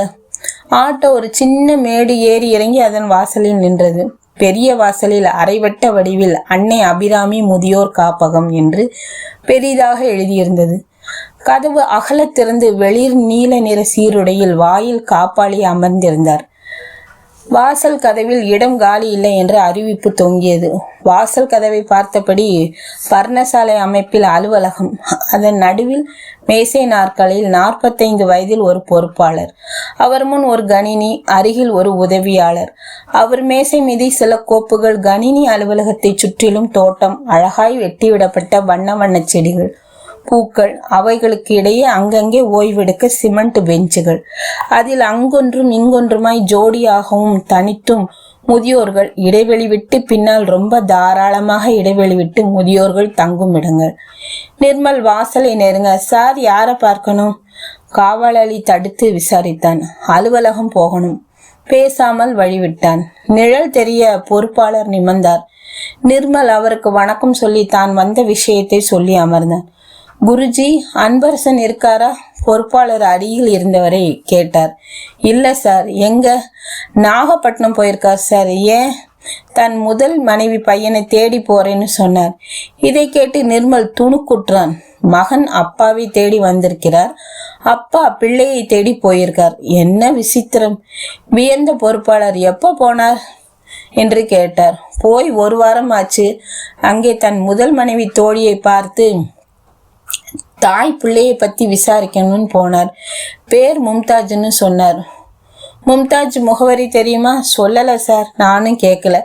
ஆட்டோ ஒரு சின்ன மேடு ஏறி இறங்கி அதன் வாசலில் நின்றது. பெரிய வாசலில் அரைவட்ட வடிவில் அன்னை அபிராமி முதியோர் காப்பகம் என்று பெரிதாக எழுதியிருந்தது. கதவு அகல திறந்து வெளிர் நீல நிற சீருடையில் வாயில் காப்பாளி அமர்ந்திருந்தார். வாசல் கதவில் இடம் காலி இல்லை என்ற அறிவிப்பு தொங்கியது. வாசல் கதவை பார்த்தபடி பர்ணசாலை அமைப்பில் அலுவலகம். அதன் நடுவில் மேசை நாற்காலியில் 45 வயதில் ஒரு பொறுப்பாளர். அவர் முன் ஒரு கணினி, அருகில் ஒரு உதவியாளர். அவர் மேசை மீது சில கோப்புகள். கணினி அலுவலகத்தை சுற்றிலும் தோட்டம், அழகாய் வெட்டிவிடப்பட்ட வண்ண வண்ண செடிகள், பூக்கள். அவைகளுக்கு இடையே அங்கங்கே ஓய்வெடுக்க சிமெண்ட் பெஞ்சுகள். அதில் அங்கொன்றும் இங்கொன்றுமாய் ஜோடியாகவும் தனித்தும் முதியோர்கள். இடைவெளி விட்டு பின்னால் ரொம்ப தாராளமாக இடைவெளி விட்டு முதியோர்கள் தங்கும் இடங்கள். நிர்மல் வாசலை நெருங்க, சார், யாரை பார்க்கணும்? காவலாளி தடுத்து விசாரித்தான். அலுவலகம் போகணும். பேசாமல் வழிவிட்டான். நிழல் தெரிய பொறுப்பாளர் நிமிர்ந்தார். நிர்மல் அவருக்கு வணக்கம் சொல்லி தான் வந்த விஷயத்தை சொல்லி அமர்ந்தான். குருஜி, அன்பரசன் இருக்காரா? பொறுப்பாளர் அருகில் இருந்தவரை கேட்டார். இல்ல சார். எங்க? நாகப்பட்டினம் போயிருக்கார் சார். ஏன்? தன் முதல் மனைவி பையனை தேடி போறேன்னு சொன்னார். இதை கேட்டு நிர்மல் துணுக்குற்றான். மகன் அப்பாவை தேடி வந்திருக்கிறார், அப்பா பிள்ளையை தேடி போயிருக்கார். என்ன விசித்திரம்! வியந்த பொறுப்பாளர், எப்ப போனார் என்று கேட்டார். போய் 1 வாரம் ஆச்சு. அங்கே தன் முதல் மனைவி தோழியை பார்த்து தாய் பிள்ளையை பத்தி விசாரிக்கணும்னு போனார். பேர் மும்தாஜ்னு சொன்னார். மும்தாஜ் முகவரி தெரியுமா? சொல்லல சார். நானும் கேட்கல.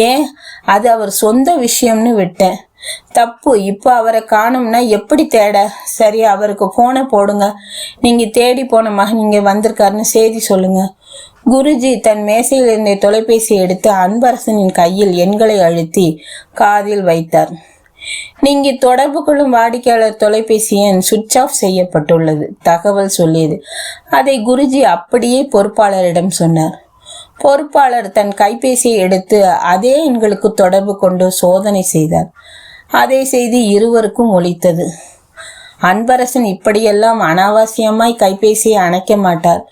ஏன்? அது அவர் சொந்த விஷயம்னு விட்டேன். தப்பு. இப்போ அவரை காணும்னா எப்படி தேட? சரி, அவருக்கு போனை போடுங்க. நீங்க தேடி போன மகன் இங்க வந்திருக்காருன்னு செய்தி சொல்லுங்க. குருஜி தன் மேசையில் இருந்த தொலைபேசி எடுத்து அன்பரசனின் கையில் எண்களை அழுத்தி காதில் வைத்தார். நீங்க தொடர்பு கொள்ளும் வாடிக்கையாளர் தொலைபேசி எண் சுவிட்ச் ஆஃப் செய்யப்பட்டுள்ளது, தகவல் சொல்லியது. அதை குருஜி அப்படியே பொறுப்பாளரிடம் சொன்னார். பொறுப்பாளர் தன் கைபேசியை எடுத்து அதே எண்களுக்கு தொடர்பு கொண்டு சோதனை செய்தார். அதே செய்தி இருவருக்கும் ஒலித்தது. அன்பரசன் இப்படியெல்லாம் அனாவசியமாய் கைபேசியை அணைக்க மாட்டார்.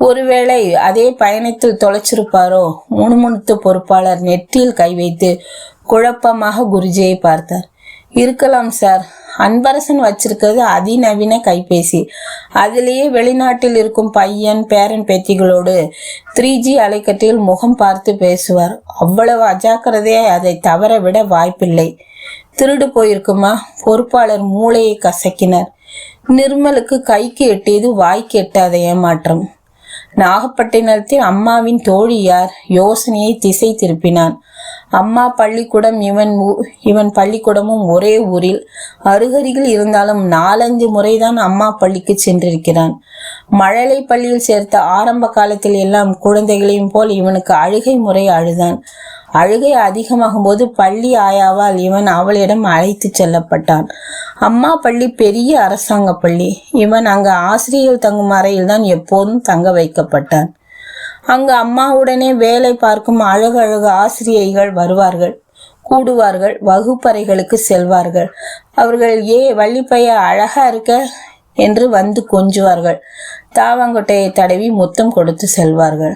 ஒருவேளை அதே பயணத்தில் தொலைச்சிருப்பாரோ? முணுமுணுத்த பொறுப்பாளர் நெற்றியில் கை வைத்து குழப்பமாக குருஜியை பார்த்தார். இருக்கலாம் சார். அன்பரசன் வச்சிருக்கிறது அதிநவீன கைபேசி. அதிலேயே வெளிநாட்டில் இருக்கும் பையன் பேரன் பேத்திகளோடு 3G அலைக்கட்டில் முகம் பார்த்து பேசுவார். அவ்வளவு அஜாக்கிரதையை அதை தவற விட வாய்ப்பில்லை. திருடு போயிருக்குமா? பொறுப்பாளர் மூளையை கசக்கினார். நிர்மலுக்கு கைக்கு எட்டியது வாய்க்கு எட்டாத ஏமாற்றம். நாகப்பட்டினத்தில் அம்மாவின் தோழி யார்? யோசனையை திசை திருப்பினான். அம்மா பள்ளிக்கூடம் இவன் பள்ளிக்கூடமும் ஒரே ஊரில் அருகருகில் இருந்தாலும் 4-5 முறைதான் அம்மா பள்ளிக்கு சென்றிருக்கிறான். மழலை பள்ளியில் சேர்த்த ஆரம்ப காலத்தில் எல்லாம் குழந்தைகளையும் போல் இவனுக்கு அழுகை முறை அழுதான். அழுகை அதிகமாகும் போது பள்ளி ஆயாவால் இவன் அவளிடம் அழைத்து செல்லப்பட்டான். அம்மா பள்ளி பெரிய அரசாங்க பள்ளி. இவன் அங்கு ஆசிரியர்கள் தங்கும் அறையில் தான் எப்போதும் தங்க வைக்கப்பட்டான். அங்கு அம்மாவுடனே வேலை பார்க்கும் அழகு ஆசிரியைகள் வருவார்கள், கூடுவார்கள், வகுப்பறைகளுக்கு செல்வார்கள். அவர்கள் வள்ளிப்பைய அழகா இருக்க என்று வந்து கொஞ்சுவார்கள். தாவங்கொட்டையை தடவி முத்தம் கொடுத்து செல்வார்கள்.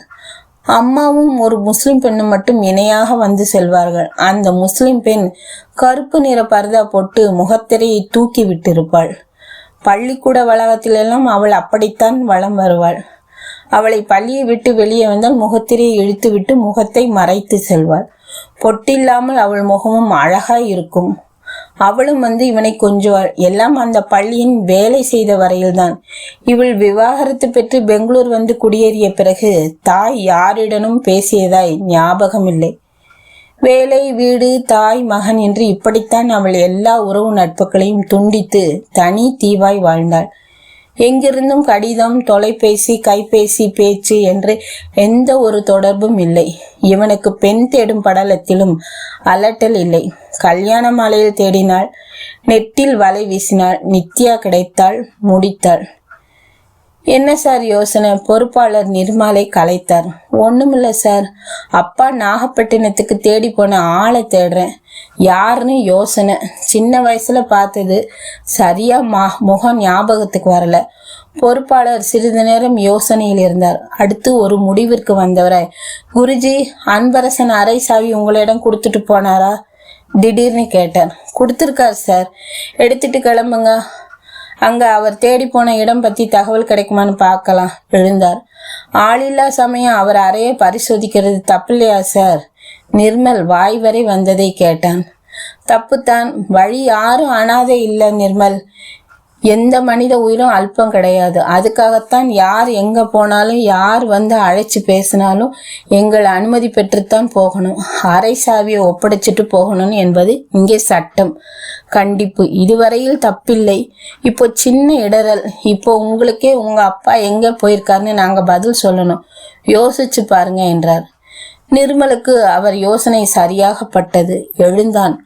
அம்மாவும் ஒரு முஸ்லிம் பெண்ணும் மட்டும் இணையாக வந்து செல்வார்கள். அந்த முஸ்லிம் பெண் கருப்பு நிற பர்தா போட்டு முகத்திரையை தூக்கி விட்டிருப்பாள். பள்ளிக்கூட வளாகத்திலெல்லாம் அவள் அப்படித்தான் வலம் வருவாள். அவளை பள்ளியை விட்டு வெளியே வந்தால் முகத்திரையை இழுத்து விட்டு முகத்தை மறைத்து செல்வாள். பொட்டில்லாமல் அவள் முகமும் அழகாய் இருக்கும். அவளும் வந்து இவனை கொஞ்சுவாள். எல்லாம் அந்த பள்ளியின் வேலை செய்த வரையில்தான். இவள் விவாகரத்து பெற்று பெங்களூர் வந்து குடியேறிய பிறகு தாய் யாரிடனும் பேசியதாய் ஞாபகமில்லை. வேலை, வீடு, தாய், மகன் என்று இப்படித்தான் அவள் எல்லா உறவு நட்புகளையும் துண்டித்து தனி தீவாய் வாழ்ந்தாள். எங்கிருந்தும் கடிதம், தொலைபேசி, கைபேசி, பேச்சு என்று எந்த ஒரு தொடர்பும் இல்லை. இவனுக்கு பெண் தேடும் படலத்திலும் அலட்டல் இல்லை. கல்யாண மாலையில் தேடினாள், நெட்டில் வலை வீசினாள், நித்யா கிடைத்தாள், முடித்தாள். என்ன சார் யோசனை? பொறுப்பாளர் நிர்மலை கலைத்தார். ஒண்ணுமில்ல சார், அப்பா நாகப்பட்டினத்துக்கு தேடி போன ஆளை தேடுறேன். யாருன்னு யோசனை. சின்ன வயசுல பார்த்தது, சரியா முகம் ஞாபகத்துக்கு வரல. பொறுப்பாளர் சிறிது நேரம் யோசனையில் இருந்தார். அடுத்து ஒரு முடிவிற்கு வந்தவரை, குருஜி, அன்பரசன் அரை சாவி உங்களிடம் கொடுத்துட்டு போனாரா? திடீர்னு கேட்டார். கொடுத்துருக்கார் சார், எடுத்துட்டு கிளம்புங்க. அங்க அவர் தேடி போன இடம் பத்தி தகவல் கிடைக்குமான்னு பார்க்கலாம். எழுந்தார். ஆளில்லா சமயம் அவர் அறையை பரிசோதிக்கிறது தப்பில்லையா சார்? நிர்மல் வாய் வரை வந்ததை கேட்டான். தப்புத்தான். வழி யாரும் அனாதை இல்லை நிர்மல். எந்த மனித உயிரும் அல்பம் கிடையாது. அதுக்காகத்தான் யார் எங்க போனாலும், யார் வந்து அழைச்சு பேசினாலும் எங்கள் அனுமதி பெற்றுத்தான் போகணும். அரை சாவியை ஒப்படைச்சிட்டு போகணும் என்பது இங்கே சட்டம், கண்டிப்பு. இதுவரையில் தப்பில்லை. இப்போ சின்ன இடரல். இப்போ உங்களுக்கே உங்க அப்பா எங்க போயிருக்காருன்னு நாங்க பதில் சொல்லணும். யோசிச்சு பாருங்க என்றார். நிர்மலுக்கு அவர் யோசனை சரியாகப்பட்டது. எழுந்தான்.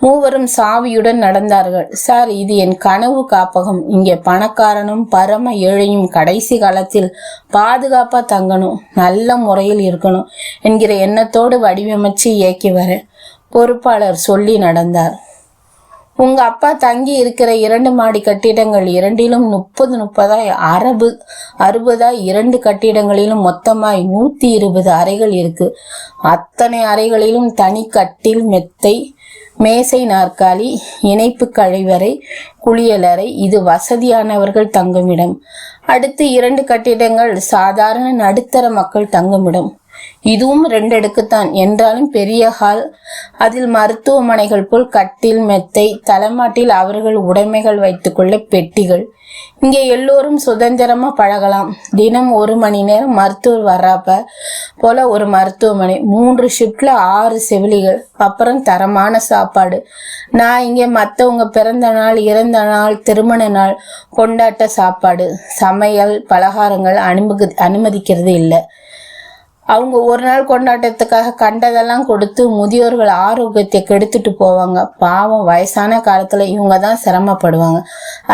மூவரும் சாவியுடன் நடந்தார்கள். சார், இது என் கனவு காப்பகம். இங்கே பணக்காரனும் பரம ஏழையும் கடைசி காலத்தில் பாதுகாப்பா தங்கணும், நல்ல முறையில் இருக்கணும் என்கிற எண்ணத்தோடு வடிவமைச்சு இயக்கி வர பொறுப்பாளர் சொல்லி நடந்தார். உங்க அப்பா தங்கி இருக்கிற 2 மாடி கட்டிடங்கள் இரண்டிலும் 30 60 2 கட்டிடங்களிலும் மொத்தமாய் 120 அறைகள் இருக்கு. அத்தனை அறைகளிலும் தனி கட்டில், மெத்தை, மேசை, நாற்காலி, இணைப்பு கழிவறை, குளியலறை. இது வசதியானவர்கள் தங்குமிடம். அடுத்து 2 கட்டிடங்கள் சாதாரண நடுத்தர மக்கள் தங்குமிடம். இதுவும் 2 அடுக்குத்தான் என்றாலும் பெரிய ஹால். அதில் மருத்துவமனைகள் போல் கட்டில், மெத்தை, தலைமாட்டில் அவர்கள் உடைமைகள் வைத்துக்கொள்ள பெட்டிகள். இங்கே எல்லோரும் சுதந்திரமா பழகலாம். தினம் 1 மணி நேரம் மருத்துவர் வர்றாப்ப போல ஒரு மருத்துவமனை, 3 ஷிப்ட்ல 6 செவிலிகள், அப்புறம் தரமான சாப்பாடு. நான் இங்கே மற்றவங்க பிறந்த நாள், இறந்த நாள், திருமண நாள் கொண்டாட்ட சாப்பாடு, சமையல், பலகாரங்கள் அனுமதிக்கிறது இல்லை. அவங்க ஒரு நாள் கொண்டாட்டத்துக்காக கண்டதெல்லாம் கொடுத்து முதியோர்கள் ஆரோக்கியத்தை கெடுத்துட்டு போவாங்க. பாவம், வயசான காலத்துல இவங்க தான் சிரமப்படுவாங்க.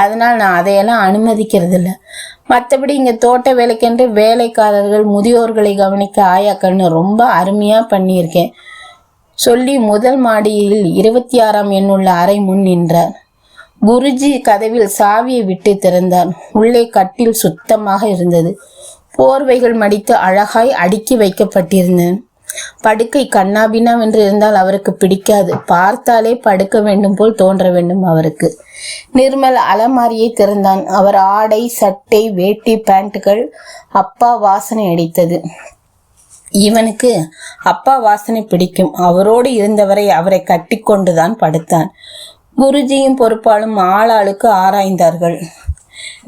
அதனால நான் அதையெல்லாம் அனுமதிக்கிறது இல்லை. மற்றபடி இங்க தோட்ட வேலைக்கென்று வேலைக்காரர்கள், முதியோர்களை கவனிக்க ஆயாக்கள்னு ரொம்ப அருமையா பண்ணியிருக்கேன் சொல்லி முதல் மாடியில் 26ஆம் எண்ணுள்ள அறை முன் நின்றார். குருஜி கதவில் சாவியை விட்டு திறந்தார். உள்ளே கட்டில் சுத்தமாக இருந்தது. போர்வைகள் மடித்து அழகாய் அடுக்கி வைக்கப்பட்டிருந்தன. படுக்கை கண்ணாபின்னாவென்று இருந்தால் அவருக்கு பிடிக்காது. பார்த்தாலே படுக்க வேண்டும் போல் தோன்ற வேண்டும் அவருக்கு. நிர்மல் அலமாரியை திறந்தான். அவர் ஆடை, சட்டை, வேட்டி, பேண்ட்டுகள் அப்பா வாசனை அடித்தது. இவனுக்கு அப்பா வாசனை பிடிக்கும். அவரோடு இருந்தவரை அவரை கட்டி கொண்டுதான் படுத்தான். குருஜியும் பொறுப்பாலும் ஆளாளுக்கு ஆராய்ந்தார்கள்.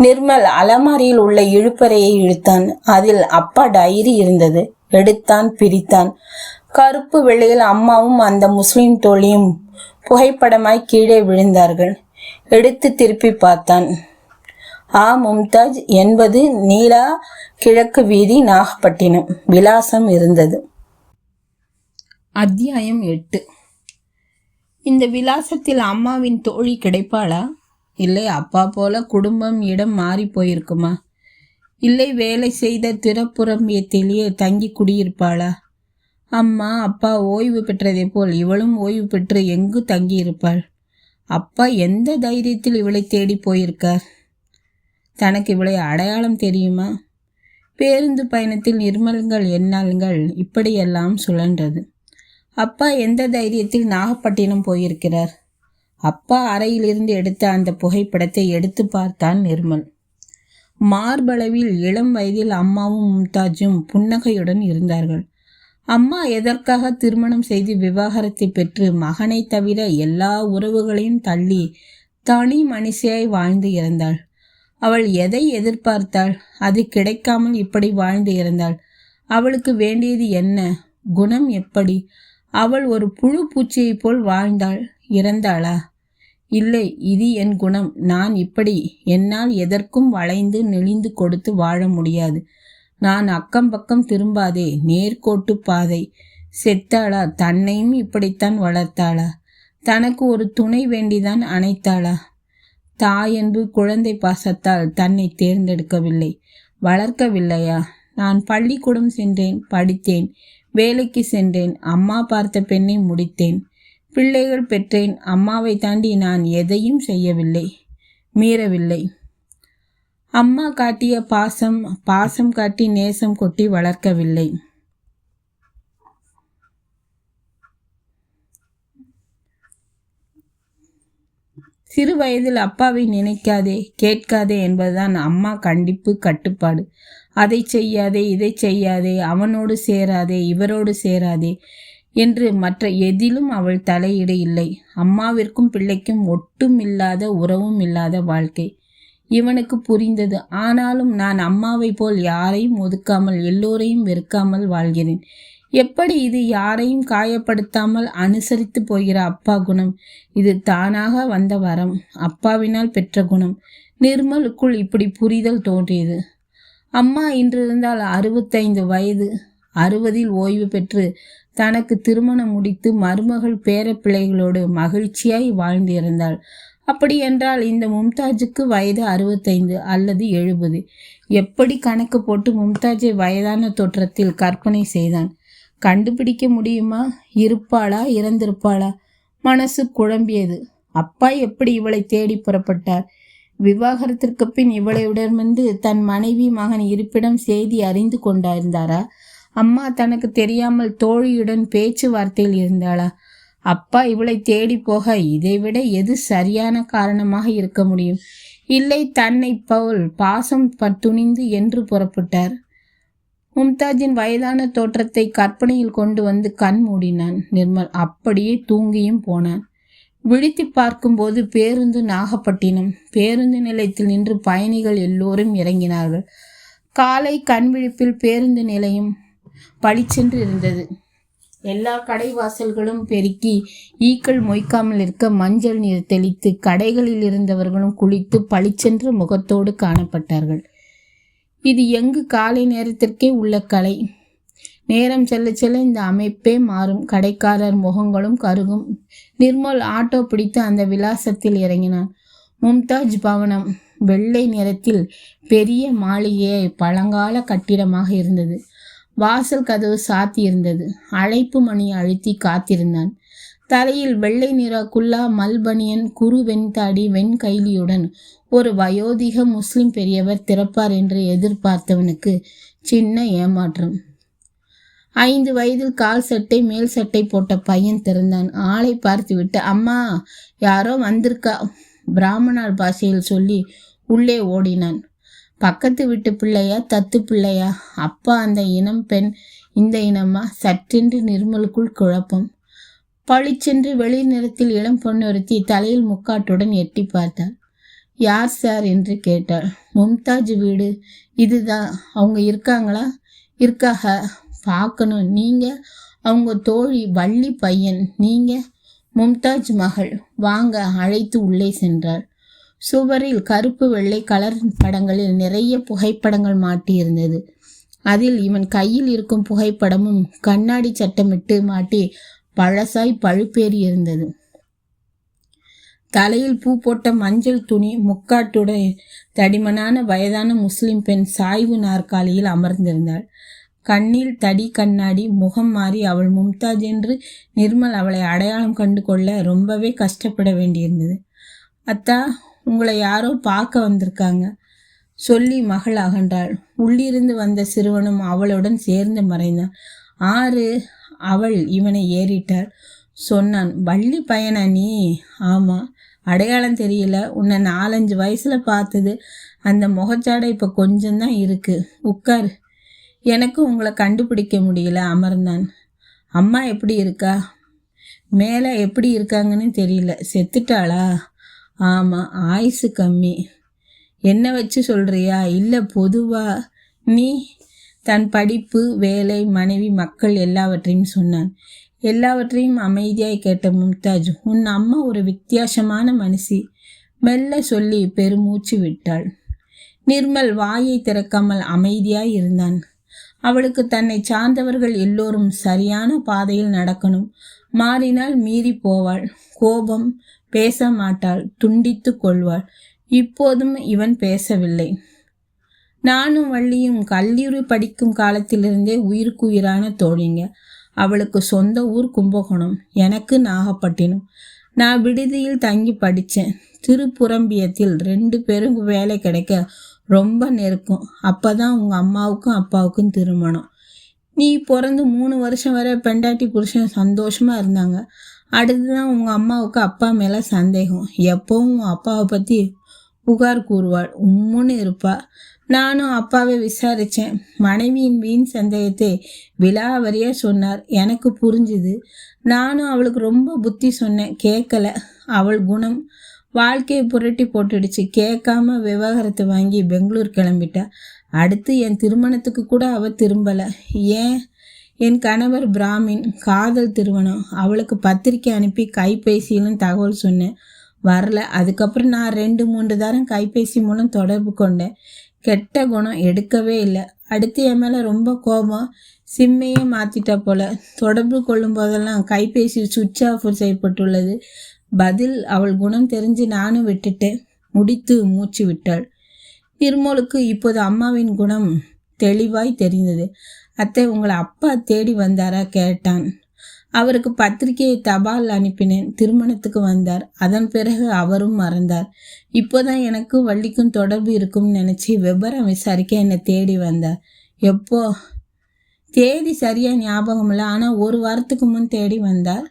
நிர்மல் அலமாரியில் உள்ள இழுப்பறையை இழுத்தான். அதில் அப்பா டைரி இருந்தது. எடுத்தான், பிரித்தான். கருப்பு வெள்ளையில் அம்மாவும் அந்த முஸ்லிம் தோழியும் புகைப்படமாய் கீழே விழுந்தார்கள். எடுத்து திருப்பி பார்த்தான். மும்தாஜ் என்பது நீலா, கிழக்கு வீதி, நாகப்பட்டினம் விலாசம் இருந்தது. அத்தியாயம் 8. இந்த விலாசத்தில் அம்மாவின் தோழி கிடைப்பாளா? இல்லை அப்பா போல குடும்பம் இடம் மாறி போயிருக்குமா? இல்லை வேலை செய்த திறப்புறம்பியத்திலேயே தங்கி குடியிருப்பாளா? அம்மா அப்பா ஓய்வு பெற்றதை போல் இவளும் ஓய்வு பெற்று எங்கு தங்கியிருப்பாள்? அப்பா எந்த தைரியத்தில் இவளை தேடி போயிருக்கார்? தனக்கு இவளை அடையாளம் தெரியுமா? பேருந்து பயணத்தில் நிர்மல்கள் எண்ணங்கள் இப்படியெல்லாம் சுழன்றது. அப்பா எந்த தைரியத்தில் நாகப்பட்டினம் போயிருக்கிறார்? அப்பா அறையிலிருந்து எடுத்த அந்த புகைப்படத்தை எடுத்து பார்த்தான் நிர்மல். மார்பளவில் இளம் வயதில் அம்மாவும் மும்தாஜும் புன்னகையுடன் இருந்தார்கள். அம்மா எதற்காக திருமணம் செய்து விவாகரத்தை பெற்று மகனை தவிர எல்லா உறவுகளையும் தள்ளி தனி மனுஷியாய் வாழ்ந்து இறந்தாள்? அவள் எதை எதிர்பார்த்தாள்? அது கிடைக்காமல் இப்படி வாழ்ந்து இறந்தாள். அவளுக்கு வேண்டியது என்ன? குணம் எப்படி? அவள் ஒரு புழு பூச்சியைப் போல் வாழ்ந்தாள், இறந்தாளா? இல்லை, இது என் குணம். நான் இப்படி. என்னால் எதற்கும் வளைந்து நெளிந்து கொடுத்து வாழ முடியாது. நான் அக்கம் பக்கம் திரும்பாதே, நேர்கோட்டு பாதை. செத்தாளா? தன்னையும் இப்படித்தான் வளர்த்தாளா? தனக்கு ஒரு துணை வேண்டிதான் அணைத்தாளா? தாயென்று குழந்தை பாசத்தால் தன்னை தேர்ந்தெடுக்கவில்லை, வளர்க்கவில்லையா? நான் பள்ளிக்கூடம் சென்றேன், படித்தேன், வேலைக்கு சென்றேன், அம்மா பார்த்த பெண்ணை முடித்தேன், பிள்ளைகள் பெற்றேன். அம்மாவை தாண்டி நான் எதையும் செய்யவில்லை, மீறவில்லை. அம்மா காட்டிய பாசம் காட்டி நேசம் கொட்டி வளர்க்கவில்லை. சிறு வயதில் அப்பாவை நினைக்காதே, கேட்காதே என்பதுதான் அம்மா கண்டிப்பு, கட்டுப்பாடு. அதை செய்யாதே, இதை செய்யாதே, அவனோடு சேராதே, இவரோடு சேராதே என்று மற்ற எதிலும் அவள் தலையீடு இல்லை. அம்மாவிற்கும் பிள்ளைக்கும் ஒட்டும் இல்லாத, உறவும் இல்லாத வாழ்க்கை இவனுக்கு புரிந்தது. ஆனாலும் நான் அம்மாவை போல் யாரையும் ஒதுக்காமல் எல்லோரையும் வெறுக்காமல் வாழ்கிறேன். எப்படி இது? யாரையும் காயப்படுத்தாமல் அனுசரித்து போகிற அப்பா குணம். இது தானாக வந்த வரம், அப்பாவினால் பெற்ற குணம். நிர்மலுக்குள் இப்படி புரிதல் தோன்றியது. அம்மா இன்றிருந்தால் 65 வயது. 60இல் ஓய்வு பெற்று தனக்கு திருமணம் முடித்து மருமகள் பேரப்பிள்ளைகளோடு மகிழ்ச்சியாய் வாழ்ந்து இருந்தாள். அப்படி என்றால் இந்த மும்தாஜுக்கு வயது 65 அல்லது 70. எப்படி கணக்கு போட்டு மும்தாஜை வயதான தோற்றத்தில் கற்பனை செய்தான்? கண்டுபிடிக்க முடியுமா? இருப்பாளா, இறந்திருப்பாளா? மனசு குழம்பியது. அப்பா எப்படி இவளை தேடி புறப்பட்டார்? விவாகரத்திற்கு பின் இவளையுடமிருந்து தன் மனைவி மகன் இருப்பிடம் செய்தி அறிந்து கொண்டிருந்தாரா? அம்மா தனக்கு தெரியாமல் தோழியுடன் பேச்சுவார்த்தையில் இருந்தாளா? அப்பா இவளை தேடி போக இதைவிட எது சரியான காரணமாக இருக்க முடியும்? இல்லை, தன்னை போல் பாசம் துணிந்து என்று புறப்பட்டார். மும்தாஜின் வயதான தோற்றத்தை கற்பனையில் கொண்டு வந்து கண் மூடினான் நிர்மல். அப்படியே தூங்கியும் போனான். விழித்து பார்க்கும்போது பேருந்து நாகப்பட்டினம். பேருந்து நிலையத்தில் நின்று பயணிகள் எல்லோரும் இறங்கினார்கள். காலை கண் விழிப்பில் பேருந்து நிலையம் பளிச்சென்று இருந்தது. எல்லா கடைவாசல்களும் பெருக்கி ஈக்கள் மொய்க்காமல் இருக்க மஞ்சள் நீர் தெளித்து கடைகளில் இருந்தவர்களும் குளித்து பளிச்சென்ற முகத்தோடு காணப்பட்டார்கள். இது எங்கு காலை நேரத்திற்கே உள்ள கலை. நேரம் செல்ல செல்ல இந்த அமைப்பே மாறும். கடைக்காரர் முகங்களும் கருகும். நிர்மல் ஆட்டோ பிடித்து அந்த விலாசத்தில் இறங்கினான். மும்தாஜ் பவனம். வெள்ளை நிறத்தில் பெரிய மாளிகையை பழங்கால கட்டிடமாக இருந்தது. வாசல் கதவு சாத்தி இருந்தது. அழைப்பு மணியை அழுத்தி காத்திருந்தான். தலையில் வெள்ளை நிற குல்லா மல்பனியன், குறு வெண்தாடி, வெண்கைலியுடன் ஒரு வயோதிக முஸ்லிம் பெரியவர் திறப்பார் என்று எதிர்பார்த்தவனுக்கு சின்ன ஏமாற்றம். 5 வயதில் கால் சட்டை மேல் சட்டை போட்ட பையன் திறந்தான். ஆளை பார்த்து விட்டு, அம்மா யாரோ வந்திருக்கா பிராமணர் பாஷையில் சொல்லி உள்ளே ஓடினான். பக்கத்து வீட்டு பிள்ளையா, தத்து பிள்ளையா? அப்பா அந்த இனம், பெண் இந்த இனமா? சற்றென்று நிர்மலுக்குள் குழப்பம். பளிச்சென்று வெளி நிறத்தில் இளம் பொன்னொருத்தி தலையில் முக்காட்டுடன் எட்டி பார்த்தாள். யார் சார் என்று கேட்டாள். மும்தாஜ் வீடு இதுதான். அவங்க இருக்காங்களா? இருக்காக. பார்க்கணும். நீங்கள் அவங்க தோழி வள்ளி பையன், நீங்கள் மும்தாஜ் மகள், வாங்க அழைத்து உள்ளே சென்றார். சுவரில் கருப்பு வெள்ளை கலர் படங்களில் நிறைய புகைப்படங்கள் மாட்டியிருந்தது. அதில் இவன் கையில் இருக்கும் புகைப்படமும் கண்ணாடி சட்டமிட்டு மாட்டி பழசாய் பழுப்பேறி இருந்தது. தலையில் பூ போட்ட மஞ்சள் துணி முக்காட்டுடன் தடிமனான வயதான முஸ்லிம் பெண் சாய்வு நாற்காலியில் அமர்ந்திருந்தாள். கண்ணில் தடி கண்ணாடி, முகம் மாறி அவள் மும்தாஜ் என்று நிர்மல் அவளை அடையாளம் கண்டு கொள்ள ரொம்பவே கஷ்டப்பட வேண்டியிருந்தது. அத்தா, உங்களை யாரோ பார்க்க வந்திருக்காங்க சொல்லி மகள் அகன்றாள். உள்ளிருந்து வந்த சிறுவனும் அவளுடன் சேர்ந்து மறைந்தான். ஆறு அவள் இவனை ஏறிட்டாள். சொன்னான், வள்ளி பையனா நீ? ஆமாம், அடையாளம் தெரியல. உன்னை 4-5 வயசில் பார்த்தது. அந்த முகச்சாடை இப்போ கொஞ்சம்தான் இருக்கு. உட்கார். எனக்கு உங்களை கண்டுபிடிக்க முடியல. அமர்ந்தான். அம்மா எப்படி இருக்கா? மேலே எப்படி இருக்காங்கன்னு தெரியல. செத்துட்டாளா? ஆமாம், ஆயுசு கம்மி. என்ன வச்சு சொல்கிறியா? இல்லை, பொதுவாக. நீ? தன் படிப்பு, வேலை, மனைவி, மக்கள் எல்லாவற்றையும் சொன்னான். எல்லாவற்றையும் அமைதியாய் கேட்ட மும்தாஜ், உன் அம்மா ஒரு வித்தியாசமான மனுஷி, மெல்ல சொல்லி பெருமூச்சு விட்டாள். நிர்மல் வாயை திறக்காமல் அமைதியாய் இருந்தான். அவளுக்கு தன்னை சார்ந்தவர்கள் எல்லோரும் சரியான பாதையில் நடக்கணும். மாறினால் மீறி போவாள். கோபம், பேச மாட்டாள், துண்டித்து கொள்வாள். இப்போதும் இவன் பேசவில்லை. நானும் வள்ளியும் கல்லூரி படிக்கும் காலத்திலிருந்தே உயிருக்கு உயிரான தோழிங்க. அவளுக்கு சொந்த ஊர் கும்பகோணம், எனக்கு நாகப்பட்டினம். நான் விடுதியில் தங்கி படித்தேன். திருப்புரம்பியத்தில் 2 பேரும் வேலை கிடைக்க ரொம்ப நெருக்கம். அப்போ தான் உங்கள் அம்மாவுக்கும் அப்பாவுக்கும் திருமணம். நீ பிறந்து 3 வருஷம் வரை பெண்டாட்டி புருஷன் சந்தோஷமாக இருந்தாங்க. அடுத்து தான் உங்கள் அம்மாவுக்கு அப்பா மேலே சந்தேகம். எப்போவும் உன் அப்பாவை பற்றி புகார் கூறுவாள், உம்முன்னு இருப்பா. நானும் அப்பாவை விசாரித்தேன். மனைவியின் வீண் சந்தேகத்தை விலாவரியாக சொன்னார். எனக்கு புரிஞ்சுது. நானும் அவளுக்கு ரொம்ப புத்தி சொன்னேன். கேட்கல. அவள் குணம் வாழ்க்கையை புரட்டி போட்டுடுச்சு. கேட்காம விவாகரத்து வாங்கி பெங்களூர் கிளம்பிட்டா. அடுத்து என் திருமணத்துக்கு கூட அவள் திரும்பலை. ஏன்? என் கணவர் பிராமின், காதல் திருமணம். அவளுக்கு பத்திரிக்கை அனுப்பி கைபேசியிலும் தகவல் சொன்னேன், வரல. அதுக்கப்புறம் நான் 2-3 தரம் கைபேசி மூலம் தொடர்பு கொண்டேன். கெட்ட குணம், எடுக்கவே இல்லை. அடுத்து என் மேலே ரொம்ப கோபம். சிம்மையே மாற்றிட்டா போல. தொடர்பு கொள்ளும் போதெல்லாம் கைபேசி சுவிட்ச் ஆஃப் செய்யப்பட்டுள்ளது. பதில் அவள் குணம் தெரிஞ்சு நானும் விட்டுட்டேன். முடித்து மூச்சு விட்டாள். நிர்மலுக்கு இப்போது அம்மாவின் குணம் தெளிவாய் தெரிந்தது. அத்தை, உங்களை அப்பா தேடி வந்தாரா கேட்டான். அவருக்கு பத்திரிகையை தபால் அனுப்பினேன். திருமணத்துக்கு வந்தார். அதன் பிறகு அவரும் மறந்தார். இப்போதான் எனக்கு வள்ளிக்கும் தொடர்பு இருக்கும்னு நினச்சி விபரம் விசாரிக்க என்னை தேடி வந்தார். எப்போ? தேதி சரியாக ஞாபகம் இல்லை, ஆனால் 1 வாரத்துக்கு முன் தேடி வந்தார்.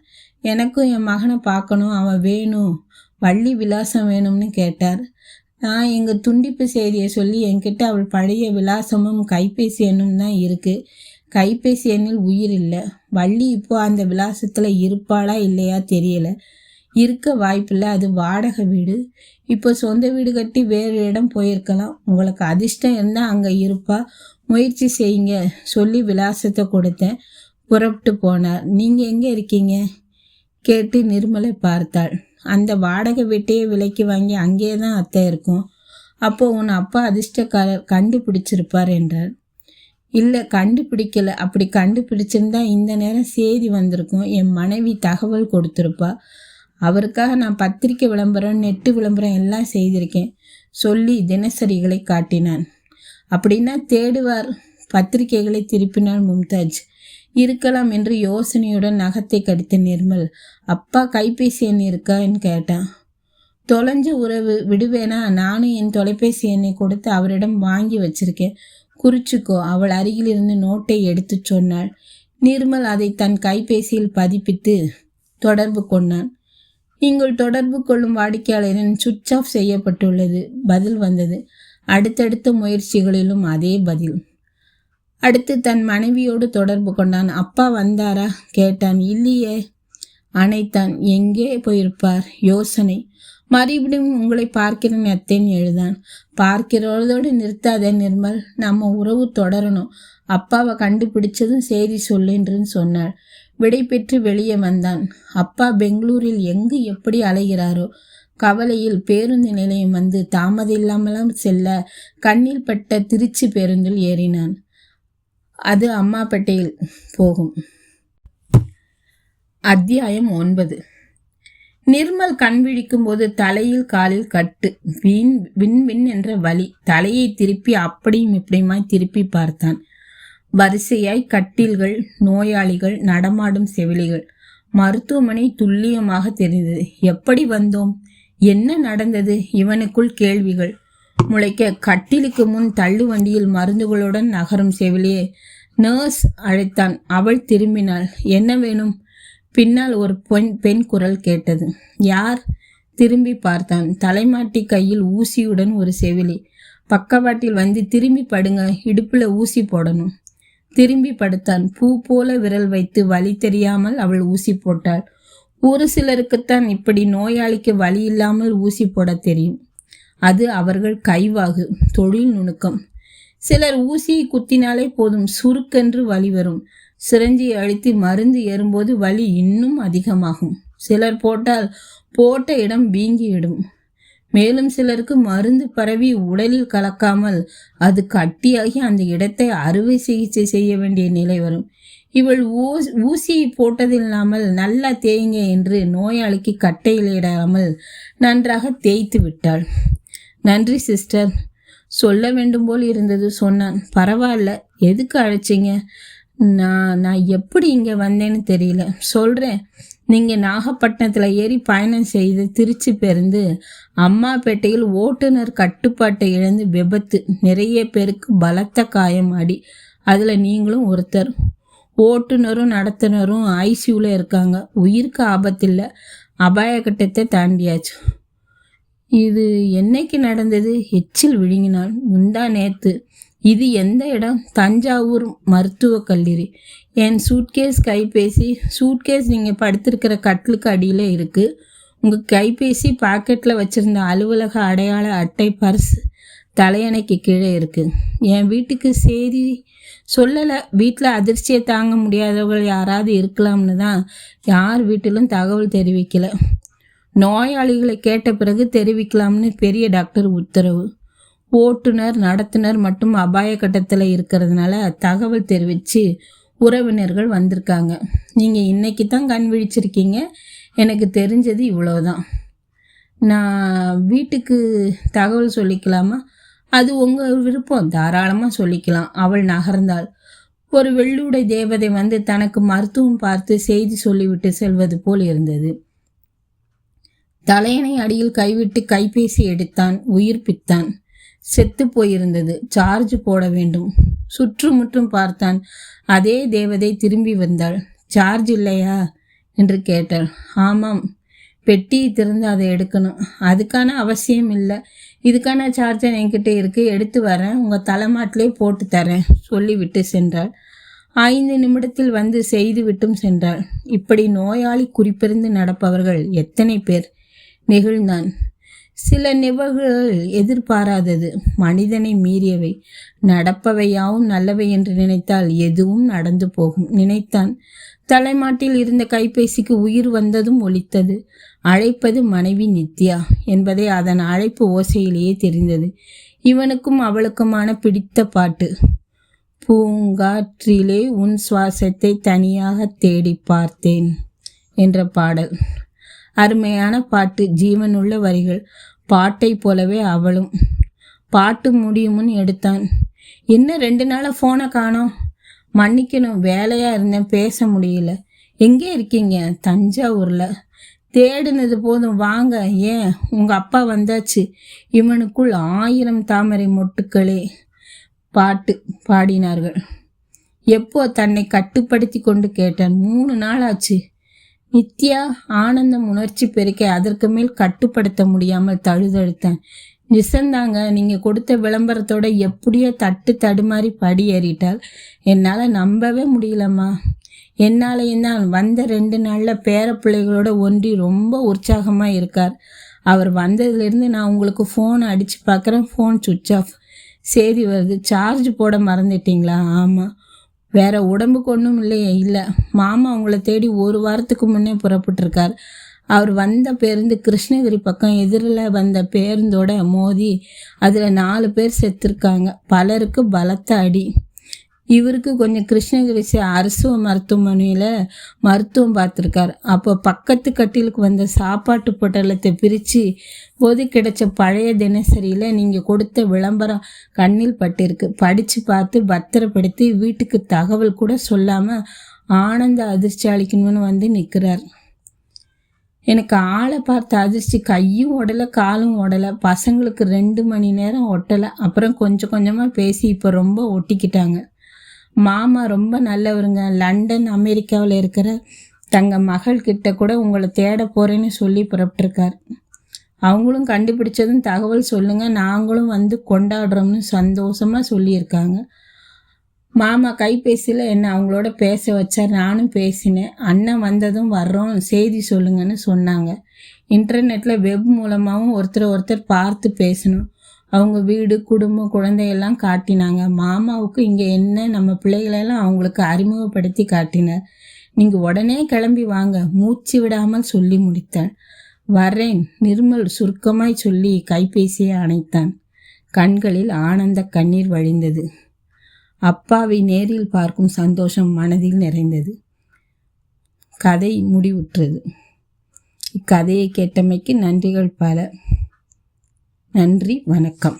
எனக்கும் என் மகனை பார்க்கணும், அவன் வேணும், வள்ளி விலாசம் வேணும்னு கேட்டார். நான் எங்கள் துண்டிப்பு செய்தியை சொல்லி என்கிட்ட அவள் பழைய விலாசமும் கைபேசி எண்ணும் தான் இருக்குது. கைபேசி எண்ணில் உயிர் இல்லை. வள்ளி இப்போ அந்த விலாசத்தில் இருப்பாளா இல்லையா தெரியல. இருக்க வாய்ப்பில்லை. அது வாடகை வீடு. இப்போ சொந்த வீடு கட்டி வேறு இடம் போயிருக்கலாம். உங்களுக்கு அதிர்ஷ்டம் இருந்தால் அங்கே இருப்பா. முயற்சி செய்யுங்க சொல்லி விலாசத்தை கொடுத்தேன். புறப்பட்டு போனார். நீங்கள் எங்கே இருக்கீங்க கேட்டு நிர்மலை பார்த்தாள். அந்த வாடகை வீட்டையே விலைக்கு வாங்கி அங்கேயே தான் அத்தை இருக்கும். அப்போ உன் அப்பா அதிர்ஷ்டக்காரர், கண்டுபிடிச்சிருப்பார் என்றார். இல்லை, கண்டுபிடிக்கல. அப்படி கண்டுபிடிச்சிருந்தா இந்த நேரம் செய்தி வந்திருக்கும். என் மனைவி தகவல் கொடுத்துருப்பா. அவருக்காக நான் பத்திரிக்கை விளம்பரம், நெட்டு விளம்பரம் எல்லாம் செய்திருக்கேன் சொல்லி தினசரிகளை காட்டினான். அப்படின்னா தேடுவார். பத்திரிகைகளை திருப்பினாள் மும்தாஜ். இருக்கலாம் என்று யோசனையுடன் நகத்தை கடித்த நிர்மல், அப்பா கைபேசி எண் இருக்கான்னு கேட்டான். தொலைஞ்ச உறவு விடுவேனா? நானும் என் தொலைபேசி எண்ணை கொடுத்து அவரிடம் வாங்கி வச்சிருக்கேன், குறிச்சிக்கோ. அவள் அருகில் இருந்து நோட்டை எடுத்து சொன்னாள். நிர்மல் அதை தன் கைபேசியில் பதிப்பித்து தொடர்பு கொண்டான். நீங்கள் தொடர்பு கொள்ளும் வாடிக்கையாளரின் சுவிட்ச் ஆஃப் செய்யப்பட்டுள்ளது பதில் வந்தது. அடுத்தடுத்த முயற்சிகளிலும் அதே பதில். அடுத்து தன் மனைவியோடு தொடர்பு கொண்டான். அப்பா வந்தாரா கேட்டான். இல்லையே. அணைத்தான். எங்கே போயிருப்பார்? யோசனை. மறுபடியும் உங்களை பார்க்கிறேன் அத்தேன்னு எழுதான். பார்க்கிறதோடு நிறுத்தாத நிர்மல், நம்ம உறவு தொடரணும். அப்பாவை கண்டுபிடிச்சதும் செய்தி சொல்லுன்றன்னு சொன்னாள். விடை பெற்று வெளியே வந்தான். அப்பா பெங்களூரில் எங்கு எப்படி அலைகிறாரோ கவலையில் பேருந்து நிலையம் வந்து தாமதம் இல்லாமலாம் செல்ல கண்ணில் பட்ட திருச்சி பேருந்தில் ஏறினான். அது அம்மாப்பேட்டையில் போகும். அத்தியாயம் 9. நிர்மல் கண் விழிக்கும் போது தலையில் காலில் கட்டு. வின் வின் வின் என்ற வலி. தலையை திருப்பி அப்படியும் இப்படியுமாய் திருப்பி பார்த்தான். வரிசையாய் கட்டில்கள், நோயாளிகள், நடமாடும் செவிலிகள். மருத்துவமனை துல்லியமாக தெரிந்தது. எப்படி வந்தோம், என்ன நடந்தது, இவனுக்குள் கேள்விகள் முளைக்க கட்டிலுக்கு முன் தள்ளு வண்டியில் மருந்துகளுடன் நகரும் செவிலியே நர்ஸ் அழைத்தான். அவள் திரும்பினாள். என்ன வேணும்? பின்னால் ஒரு பெண் குரல் கேட்டது. யார்? திரும்பி பார்த்தான். தலைமாட்டி கையில் ஊசியுடன் ஒரு செவிலி. பக்கவாட்டில் வந்து திரும்பி படுங்க, இடுப்புல ஊசி போடணும். திரும்பி படுத்தான். பூ போல விரல் வைத்து வலி தெரியாமல் அவள் ஊசி போட்டாள். ஒரு சிலருக்குத்தான் இப்படி நோயாளிக்கு வலி இல்லாமல் ஊசி போட தெரியும். அது அவர்கள் கைவாகு, தொழில் நுணுக்கம். சிலர் ஊசியை குத்தினாலே போதும், சுருக்கென்று வலி வரும். சிரஞ்சியை அழுத்தி மருந்து ஏறும்போது வலி இன்னும் அதிகமாகும். சிலர் போட்டால் போட்ட இடம் வீங்கிவிடும். மேலும் சிலருக்கு மருந்து பரவி உடலில் கலக்காமல் அது கட்டியாகி அந்த இடத்தை அறுவை சிகிச்சை செய்ய வேண்டிய நிலை வரும். இவள் ஊசியை போட்டதில்லாமல் நல்லா தேய்ங்க என்று நோயாளிக்கு கட்டையிலிடாமல் நன்றாக தேய்த்து விட்டாள். நன்றி சிஸ்டர். சொல்ல வேண்டும் போல் இருந்தது. சொன்னான். பரவாயில்ல, எதுக்கு அழைச்சிங்க? நான் எப்படி இங்கே வந்தேன்னு தெரியல. சொல்கிறேன். நீங்கள் நாகப்பட்டினத்தில் ஏறி பயணம் செய்து திருச்சி பேருந்து அம்மாப்பேட்டையில் ஓட்டுநர் கட்டுப்பாட்டை இழந்து விபத்து. நிறைய பேருக்கு பலத்த காயம் அடி. அதில் நீங்களும் ஒருத்தர். ஓட்டுநரும் நடத்துனரும் ஐசியூவில் இருக்காங்க. உயிருக்கு ஆபத்தில்லை. அபாயகட்டத்தை தாண்டியாச்சு. இது என்னைக்கு நடந்தது? எச்சில் விழுங்கினாள். முந்தா நேத்து. இது எந்த இடம்? தஞ்சாவூர் மருத்துவக் கல்லூரி. என் சூட்கேஸ், கைபேசி. சூட்கேஸ் நீங்கள் படுத்திருக்கிற கட்டிலுக்கு அடியில் இருக்குது. உங்கள் கைபேசி பாக்கெட்டில் வச்சுருந்த அலுவலக அடையாள அட்டை, பர்ஸ் தலையணைக்கு கீழே இருக்குது. என் வீட்டுக்கு செய்தி சொல்லலை. வீட்டில் அதிர்ச்சியை தாங்க முடியாதவர்கள் யாராவது இருக்கலாம்னு தான் யார் வீட்டிலும் தகவல் தெரிவிக்கலை. நோயாளிகளை கேட்ட பிறகு தெரிவிக்கலாம்னு பெரிய டாக்டர் உத்தரவு. ஓட்டுநர் நடத்துனர் மட்டும் அபாய கட்டத்தில் இருக்கிறதுனால தகவல் தெரிவித்து உறவினர்கள் வந்திருக்காங்க. நீங்கள் இன்னைக்கு தான் கண் விழிச்சிருக்கீங்க. எனக்கு தெரிஞ்சது இவ்வளோதான். நான் வீட்டுக்கு தகவல் சொல்லிக்கலாமா? அது உங்கள் விருப்பம், தாராளமாக சொல்லிக்கலாம். அவள் நகர்ந்தாள். ஒரு வெள்ளுடை தேவதை வந்து தனக்கு மருத்துவம் பார்த்து செய்தி சொல்லிவிட்டு செல்வது போல் இருந்தது. தலையணை அடியில் கைவிட்டு கைபேசி எடுத்தான். உயிர்ப்பித்தான். செத்து போயிருந்தது. சார்ஜ் போட வேண்டும். சுற்றுமுற்றும் பார்த்தான். அதே தேவதை திரும்பி வந்தாள். சார்ஜ் இல்லையா என்று கேட்டாள். ஆமாம், பெட்டியை திறந்து அதை எடுக்கணும். அதுக்கான அவசியம் இல்லை. இதுக்கான சார்ஜர் என்கிட்ட இருக்கு, எடுத்து வரேன். உங்கள் தலைமாட்டிலே போட்டு தரேன் சொல்லிவிட்டு சென்றாள். 5 நிமிடத்தில் வந்து செய்து விட்டும் சென்றாள். இப்படி நோயாளி குறிப்பிருந்து நடப்பவர்கள் எத்தனை பேர்? நெகிழ்ந்தான். சில நிகழ்வுகள் எதிர்பாராதது, மனிதனை மீறியவை. நடப்பவையாவும் நல்லவை என்று நினைத்தால் எதுவும் நடந்து போகும். நினைத்தான். தலைமாட்டில் இருந்த கைபேசிக்கு உயிர் வந்ததும் ஒலித்தது. அழைப்பது மனைவி நித்யா என்பதை அதன் அழைப்பு ஓசையிலேயே தெரிந்தது. இவனுக்கும் அவளுக்குமான பிடித்த பாட்டு. பூங்காற்றிலே உன் சுவாசத்தை தனியாக தேடி பார்த்தேன் என்ற பாடல். அருமையான பாட்டு, ஜீவனுள்ள வரிகள். பாட்டை போலவே அவளும். பாட்டு முடியும்னு எடுத்தான். என்ன 2 நாளாக ஃபோனை காணோம்? மன்னிக்கணும், வேலையாக இருந்தேன், பேச முடியல. எங்கே இருக்கீங்க? தஞ்சாவூரில். தேடினது போதும், வாங்க. ஏன், உங்கள் அப்பா வந்தாச்சு. இவனுக்குள் 1000 தாமரை மொட்டுக்களே. பாட்டு பாடினார்கள். எப்போ? தன்னை கட்டுப்படுத்தி கொண்டு கேட்டான். 3 நாள் ஆச்சு. நித்யா ஆனந்தம் உணர்ச்சி பெருக்கை அதற்கு மேல் கட்டுப்படுத்த முடியாமல் தழுதழுத்தான். நிசந்தாங்க, நீங்கள் கொடுத்த விளம்பரத்தோட எப்படியோ தட்டு தடுமாறி படி ஏறிட்டால். என்னால் நம்பவே முடியலம்மா. என்னாலையும் தான். வந்த 2 நாளில் பேர பிள்ளைகளோட ஒன்றி ரொம்ப உற்சாகமாக இருக்கார். அவர் வந்ததுலேருந்து நான் உங்களுக்கு ஃபோன் அடித்து பார்க்குறேன், ஃபோன் சுவிட்ச் ஆஃப். செய்தி வருது, சார்ஜ் போட மறந்துட்டீங்களா? ஆமாம். வேற உடம்புக்கு ஒன்றும் இல்லையே? இல்லை. மாமா உங்களை தேடி ஒரு வாரத்துக்கு முன்னே புறப்பட்டிருக்கார். அவர் வந்த பேருந்து கிருஷ்ணகிரி பக்கம் எதிரில் வந்த பேருந்தோட மோதி அதில் 4 பேர் செத்துருக்காங்க. பலருக்கு பலத்த அடி. இவருக்கு கொஞ்சம் கிருஷ்ணகிரி அரசு மருத்துவமனையில் மருத்துவம் பார்த்துருக்கார். அப்போ பக்கத்து கட்டிலுக்கு வந்த சாப்பாட்டு பொட்டலத்தை பிரித்து போது கிடைச்ச பழைய தினசரியில் நீங்கள் கொடுத்த விளம்பரம் கண்ணில் பட்டிருக்கு. படித்து பார்த்து பத்திரப்படுத்தி வீட்டுக்கு தகவல் கூட சொல்லாமல் ஆனந்த அதிர்ச்சி அளிக்கணும்னு வந்து நிற்கிறார். எனக்கு ஆளை பார்த்த அதிர்ச்சி. கையும் உடலை காலும் உடலை. பசங்களுக்கு 2 மணி நேரம் ஒட்டலை. அப்புறம் கொஞ்சம் கொஞ்சமாக பேசி இப்போ ரொம்ப ஒட்டிக்கிட்டாங்க. மாமா ரொம்ப நல்லவருங்க. லண்டன் அமெரிக்காவில் இருக்கிற தங்கள் மகள்கிட்ட கூட உங்களை தேட போகிறேன்னு சொல்லி புறப்பட்டுருக்கார். அவங்களும் கண்டுபிடிச்சதும் தகவல் சொல்லுங்கள், நாங்களும் வந்து கொண்டாடுறோம்னு சந்தோஷமாக சொல்லியிருக்காங்க. மாமா கைபேசியில் என்னை அவங்களோட பேச வச்சார். நானும் பேசினேன். அண்ணன் வந்ததும் வர்றோம், செய்தி சொல்லுங்கன்னு சொன்னாங்க. இன்டர்நெட்டில் வெப் மூலமாகவும் ஒருத்தர் பார்த்து பேசணும். அவங்க வீடு, குடும்பம், குழந்தையெல்லாம் காட்டினாங்க. மாமாவுக்கு இங்கே என்ன நம்ம பிள்ளைகளெல்லாம் அவங்களுக்கு அறிமுகப்படுத்தி காட்டினார். நீங்கள் உடனே கிளம்பி வாங்க, மூச்சு விடாமல் சொல்லி முடித்தாள். வரேன், நிர்மல் சுருக்கமாய் சொல்லி கைபேசியை அணைத்தான். கண்களில் ஆனந்த கண்ணீர் வழிந்தது. அப்பாவை நேரில் பார்க்கும் சந்தோஷம் மனதில் நிறைந்தது. கதை முடிவுற்றது. இக்கதையை கேட்டமைக்கு நன்றிகள் பல. நன்றி, வணக்கம்.